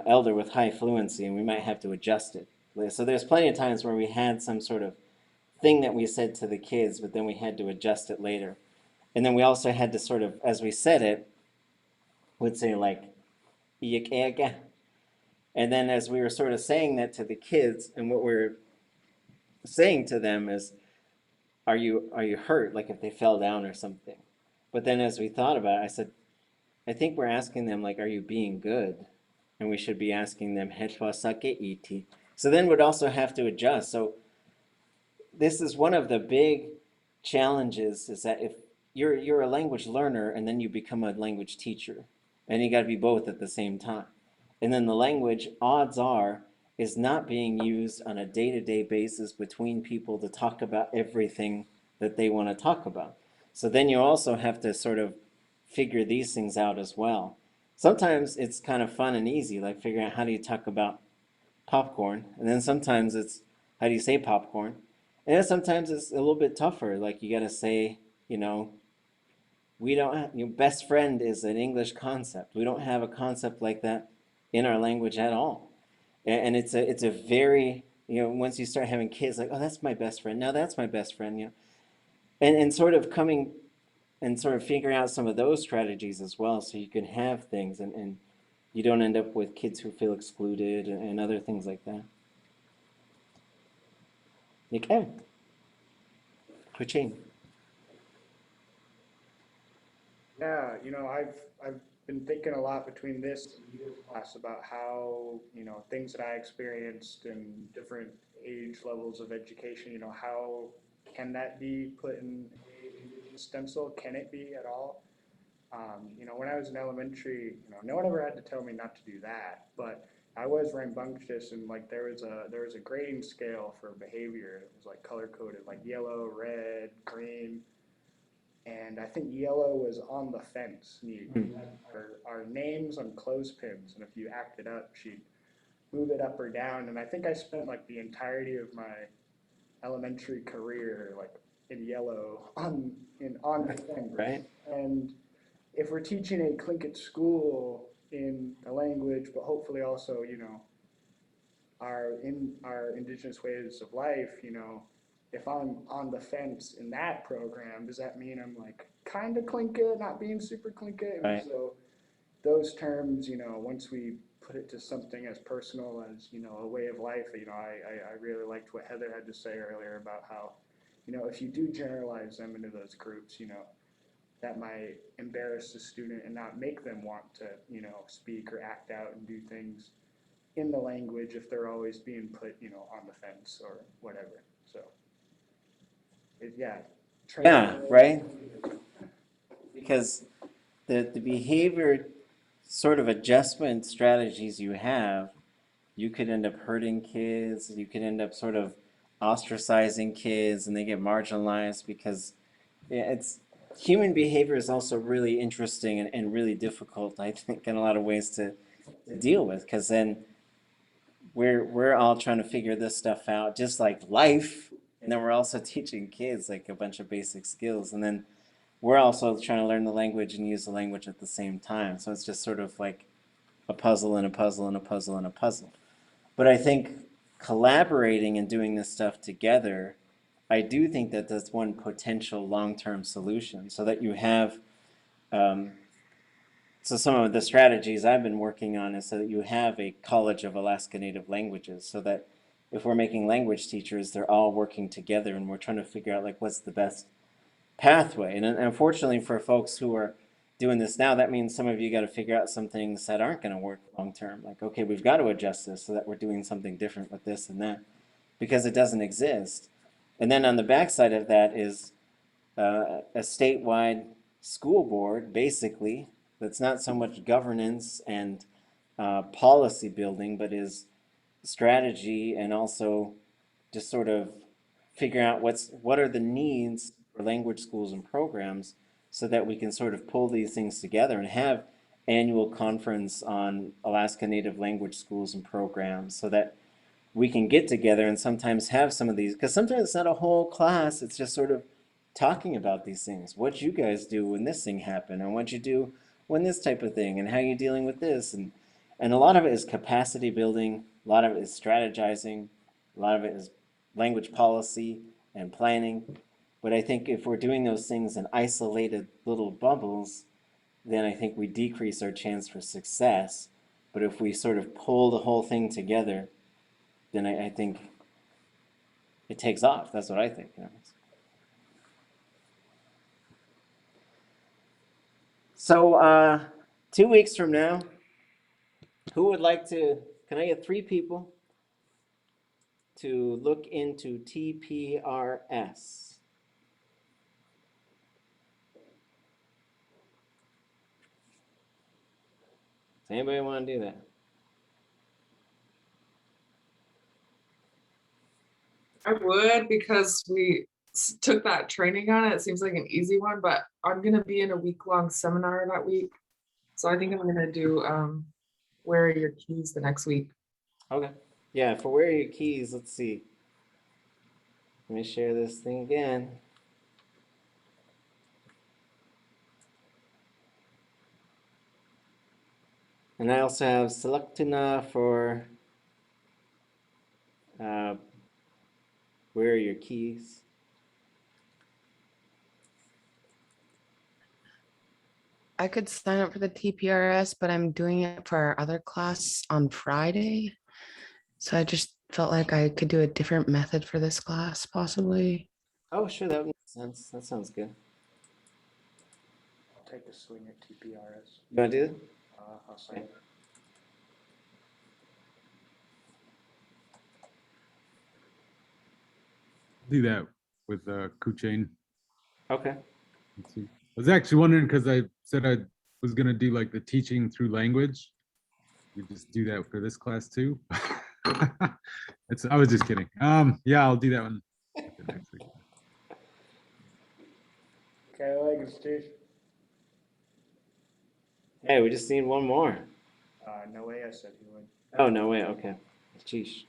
elder with high fluency, and we might have to adjust it. So there's plenty of times where we had some sort of thing that we said to the kids, but then we had to adjust it later. And then we also had to sort of, as we said it, would say like, "Iyak." And then as we were sort of saying that to the kids, and what we're saying to them is, are you hurt? Like if they fell down or something. But then as we thought about it, I said, I think we're asking them like, are you being good? And we should be asking them, "Hetwa sake iti." So then we'd also have to adjust. So this is one of the big challenges, is that you're a language learner and then you become a language teacher, and you got to be both at the same time. And then the language, odds are, is not being used on a day-to-day basis between people to talk about everything that they want to talk about. So then you also have to sort of figure these things out as well. Sometimes it's kind of fun and easy, like figuring out how do you talk about popcorn, and then sometimes it's how do you say popcorn, and then sometimes it's a little bit tougher, like you got to say, we don't have, best friend is an English concept. We don't have a concept like that in our language at all. And it's a very, once you start having kids, like, oh, that's my best friend. Now that's my best friend, and sort of coming and sort of figuring out some of those strategies as well, so you can have things and you don't end up with kids who feel excluded and other things like that. You can. Puching. Yeah, I've been thinking a lot between this and your class about how, things that I experienced in different age levels of education, how can that be put in a stencil? Can it be at all? When I was in elementary, no one ever had to tell me not to do that, but I was rambunctious, and like there was a grading scale for behavior. It was like color coded, like yellow, red, green. And I think yellow was on the fence. And you had our names on clothespins, and if you acted up, she'd move it up or down. And I think I spent like the entirety of my elementary career like in yellow on the fence. Right. And if we're teaching a Tlingit school in a language, but hopefully also, our Indigenous ways of life, if I'm on the fence in that program, does that mean I'm like kind of Tlingit, not being super Tlingit? Right. And so those terms, once we put it to something as personal as, a way of life, I really liked what Heather had to say earlier about how, if you do generalize them into those groups, that might embarrass the student and not make them want to, speak or act out and do things in the language if they're always being put, on the fence or whatever. So, yeah. Yeah, right? Because the behavior sort of adjustment strategies you have, you could end up hurting kids, you could end up sort of ostracizing kids, and they get marginalized because it's human behavior is also really interesting and really difficult, I think, in a lot of ways to deal with, because then we're all trying to figure this stuff out, just like life, and then we're also teaching kids like a bunch of basic skills, and then we're also trying to learn the language and use the language at the same time. So it's just sort of like a puzzle and a puzzle and a puzzle and a puzzle. But I think collaborating and doing this stuff together, I do think that that's one potential long-term solution, so that you have, so some of the strategies I've been working on is so that you have a College of Alaska Native Languages, so that if we're making language teachers, they're all working together and we're trying to figure out like what's the best pathway. And unfortunately for folks who are doing this now, that means some of you got to figure out some things that aren't going to work long term. Like, okay, we've got to adjust this so that we're doing something different with this and that, because it doesn't exist. And then on the backside of that is a statewide school board, basically, that's not so much governance and policy building, but is strategy and also just sort of figure out what are the needs for language schools and programs, so that we can sort of pull these things together and have annual conference on Alaska Native language schools and programs, so that we can get together and sometimes have some of these, because sometimes it's not a whole class, it's just sort of talking about these things. What you guys do when this thing happened, and what you do when this type of thing, and how you're dealing with this. And a lot of it is capacity building, a lot of it is strategizing, a lot of it is language policy and planning. But I think if we're doing those things in isolated little bubbles, then I think we decrease our chance for success. But if we sort of pull the whole thing together, then I think it takes off. That's what I think. So 2 weeks from now, who would like to, can I get 3 people to look into TPRS? Does anybody want to do that? I would, because we took that training on it. It seems like an easy one, but I'm gonna be in a week-long seminar that week. So I think I'm gonna do Where Are Your Keys the next week. Okay. Yeah, for where are your keys? Let's see. Let me share this thing again. And I also have Selectina for where are your keys? I could sign up for the TPRS, but I'm doing it for our other class on Friday. So I just felt like I could do a different method for this class, possibly. Oh, sure, that would make sense. That sounds good. I'll take a swing at TPRS. You want to do it? I'll sign up. Do that with Kuchain. Okay. Let's see. I was actually wondering because I said I was gonna do like the teaching through language. We just do that for this class too. I was just kidding. Yeah, I'll do that one next week. Okay, I like it, Steve. Hey, we just need one more. No way I said he would. Oh, no way. Okay. Sheesh.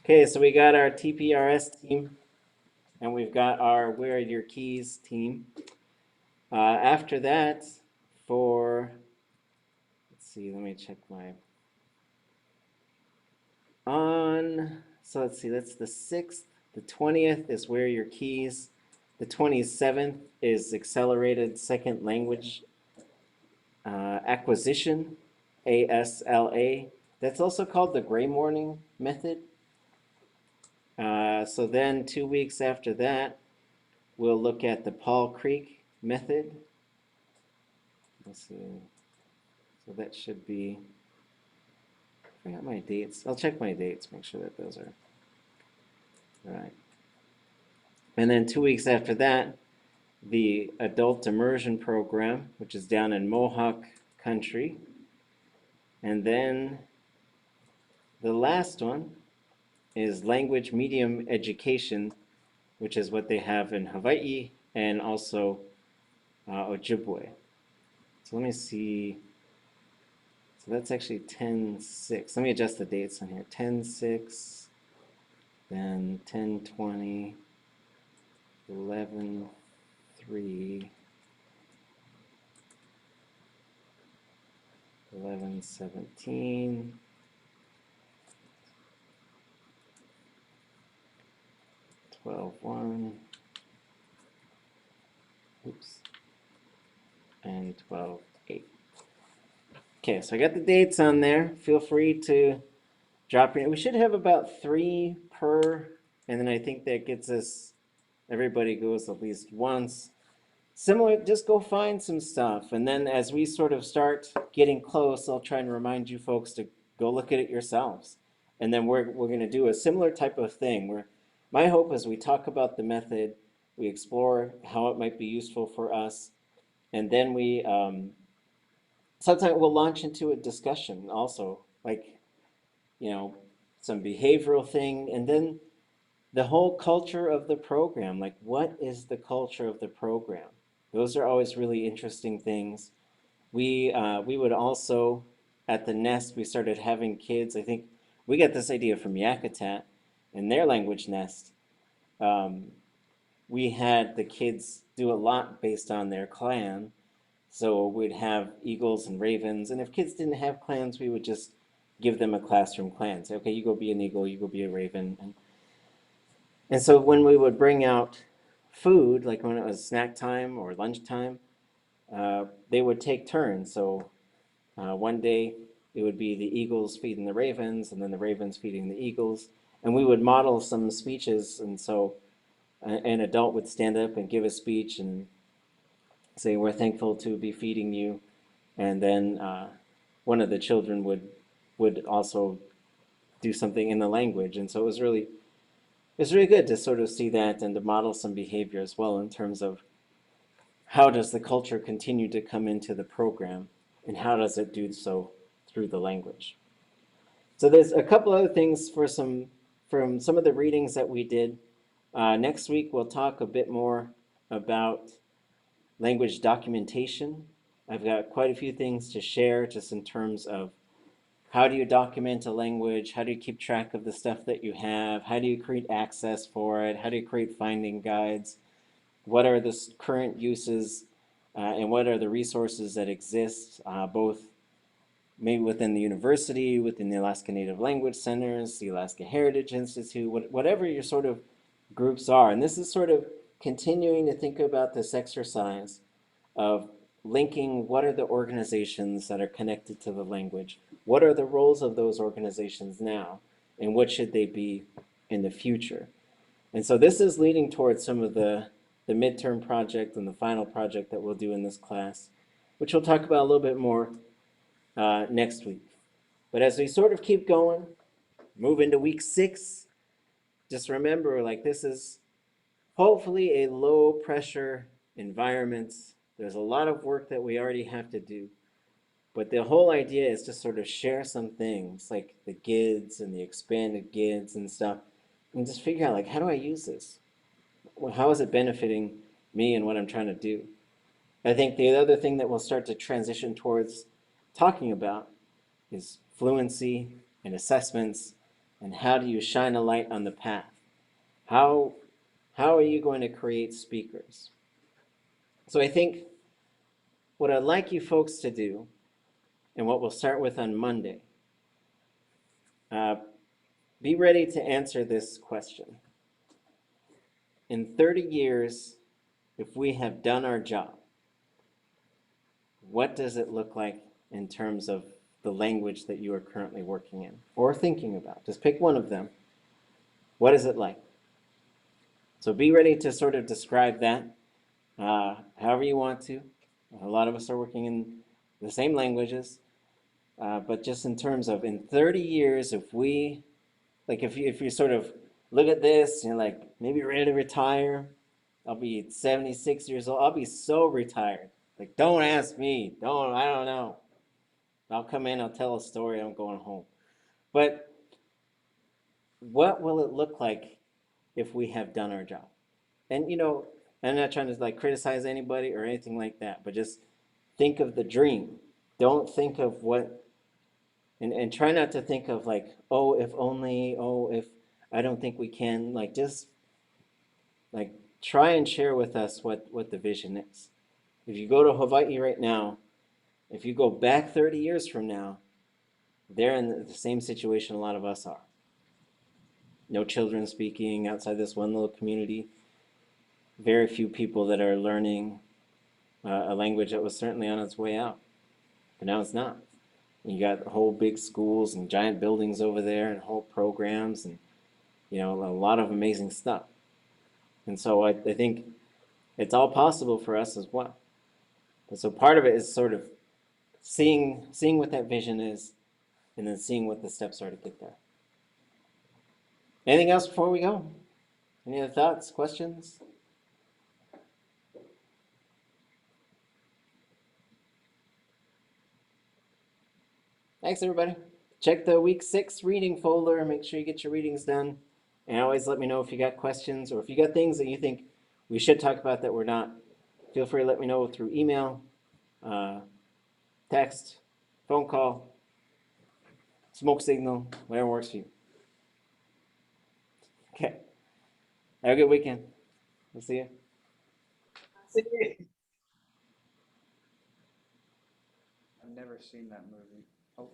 Okay, so we got our TPRS team, and we've got our Where Are Your Keys team. After that, let's see, let me check so let's see, that's the 6th. The 20th is Where Are Your Keys. The 27th is Accelerated Second Language Acquisition, ASLA. That's also called the Gray Morning Method. So then 2 weeks after that, we'll look at the Paul Creek method. Let's see. So that should be, I forgot my dates. I'll check my dates, make sure that those are right. And then 2 weeks after that, the Adult Immersion Program, which is down in Mohawk Country. And then the last one is Language Medium Education, which is what they have in Hawaii and also Ojibwe. So let me see. So that's actually 10/6. Let me adjust the dates on here. 10/6, then 10/20, 11/3, 11/17. 12/1, oops, and 12/8. Okay, so I got the dates on there. Feel free to drop your, we should have about 3 per, and then I think that gets us, everybody goes at least once. Similar, just go find some stuff, and then as we sort of start getting close, I'll try and remind you folks to go look at it yourselves. And then we're going to do a similar type of thing where my hope is we talk about the method, we explore how it might be useful for us, and then we sometimes we'll launch into a discussion also, like, you know, some behavioral thing, and then the whole culture of the program, like what is the culture of the program? Those are always really interesting things. We would also, at the Nest, we started having kids, I think we got this idea from Yakutat in their language nest. We had the kids do a lot based on their clan. So we'd have eagles and ravens, and if kids didn't have clans, we would just give them a classroom clan. Say, okay, you go be an eagle, you go be a raven. And so when we would bring out food, like when it was snack time or lunchtime, they would take turns. So one day it would be the eagles feeding the ravens, and then the ravens feeding the eagles. And we would model some speeches, and so an adult would stand up and give a speech and say, we're thankful to be feeding you. And then one of the children would also do something in the language. And so it was really good to sort of see that and to model some behavior as well in terms of how does the culture continue to come into the program. and how does it do so through the language? So there's a couple other things from some of the readings that we did. Next week, we'll talk a bit more about language documentation. I've got quite a few things to share just in terms of how do you document a language? How do you keep track of the stuff that you have? How do you create access for it? How do you create finding guides? What are the current uses and what are the resources that exist, both maybe within the university, within the Alaska Native Language Centers, the Alaska Heritage Institute, whatever your sort of groups are. And this is sort of continuing to think about this exercise of linking what are the organizations that are connected to the language, what are the roles of those organizations now, and what should they be in the future. And so this is leading towards some of the midterm project and the final project that we'll do in this class, which we'll talk about a little bit more next week. But as we sort of keep going, move into week 6, just remember, like, this is hopefully a low pressure environment. There's a lot of work that we already have to do. But the whole idea is to sort of share some things like the GIDS and the expanded GIDS and stuff, and just figure out, like, how do I use this? How is it benefiting me and what I'm trying to do? I think the other thing that we'll start to transition towards talking about is fluency and assessments, and how do you shine a light on the path? How are you going to create speakers? So I think what I'd like you folks to do, and what we'll start with on Monday, be ready to answer this question. In 30 years, if we have done our job, what does it look like in terms of the language that you are currently working in or thinking about? Just pick one of them. What is it like? So be ready to sort of describe that however you want to. A lot of us are working in the same languages, but just in terms of in 30 years, if you sort of look at this, and you're like, maybe ready to retire. I'll be 76 years old. I'll be so retired. Like, don't ask me. I don't know. I'll come in, I'll tell a story, I'm going home. But what will it look like if we have done our job? And I'm not trying to like criticize anybody or anything like that, but just think of the dream. Don't think of and try not to think of like, oh, if only, oh, if I don't think we can, like, just like try and share with us what the vision is. If you go to Hawaii right now, if you go back 30 years from now, they're in the same situation a lot of us are. No children speaking outside this one little community. Very few people that are learning a language that was certainly on its way out, but now it's not. You got whole big schools and giant buildings over there and whole programs and a lot of amazing stuff. And so I think it's all possible for us as well. And so part of it is sort of seeing what that vision is, and then seeing what the steps are to get there. Anything else before we go? Any other thoughts, questions? Thanks, everybody. Check the week 6 reading folder. Make sure you get your readings done. And always let me know if you got questions or if you got things that you think we should talk about that we're not. Feel free to let me know through email, text, phone call, smoke signal, whatever works for you. Okay. Have a good weekend. We'll see you. I've never seen that movie. Oh.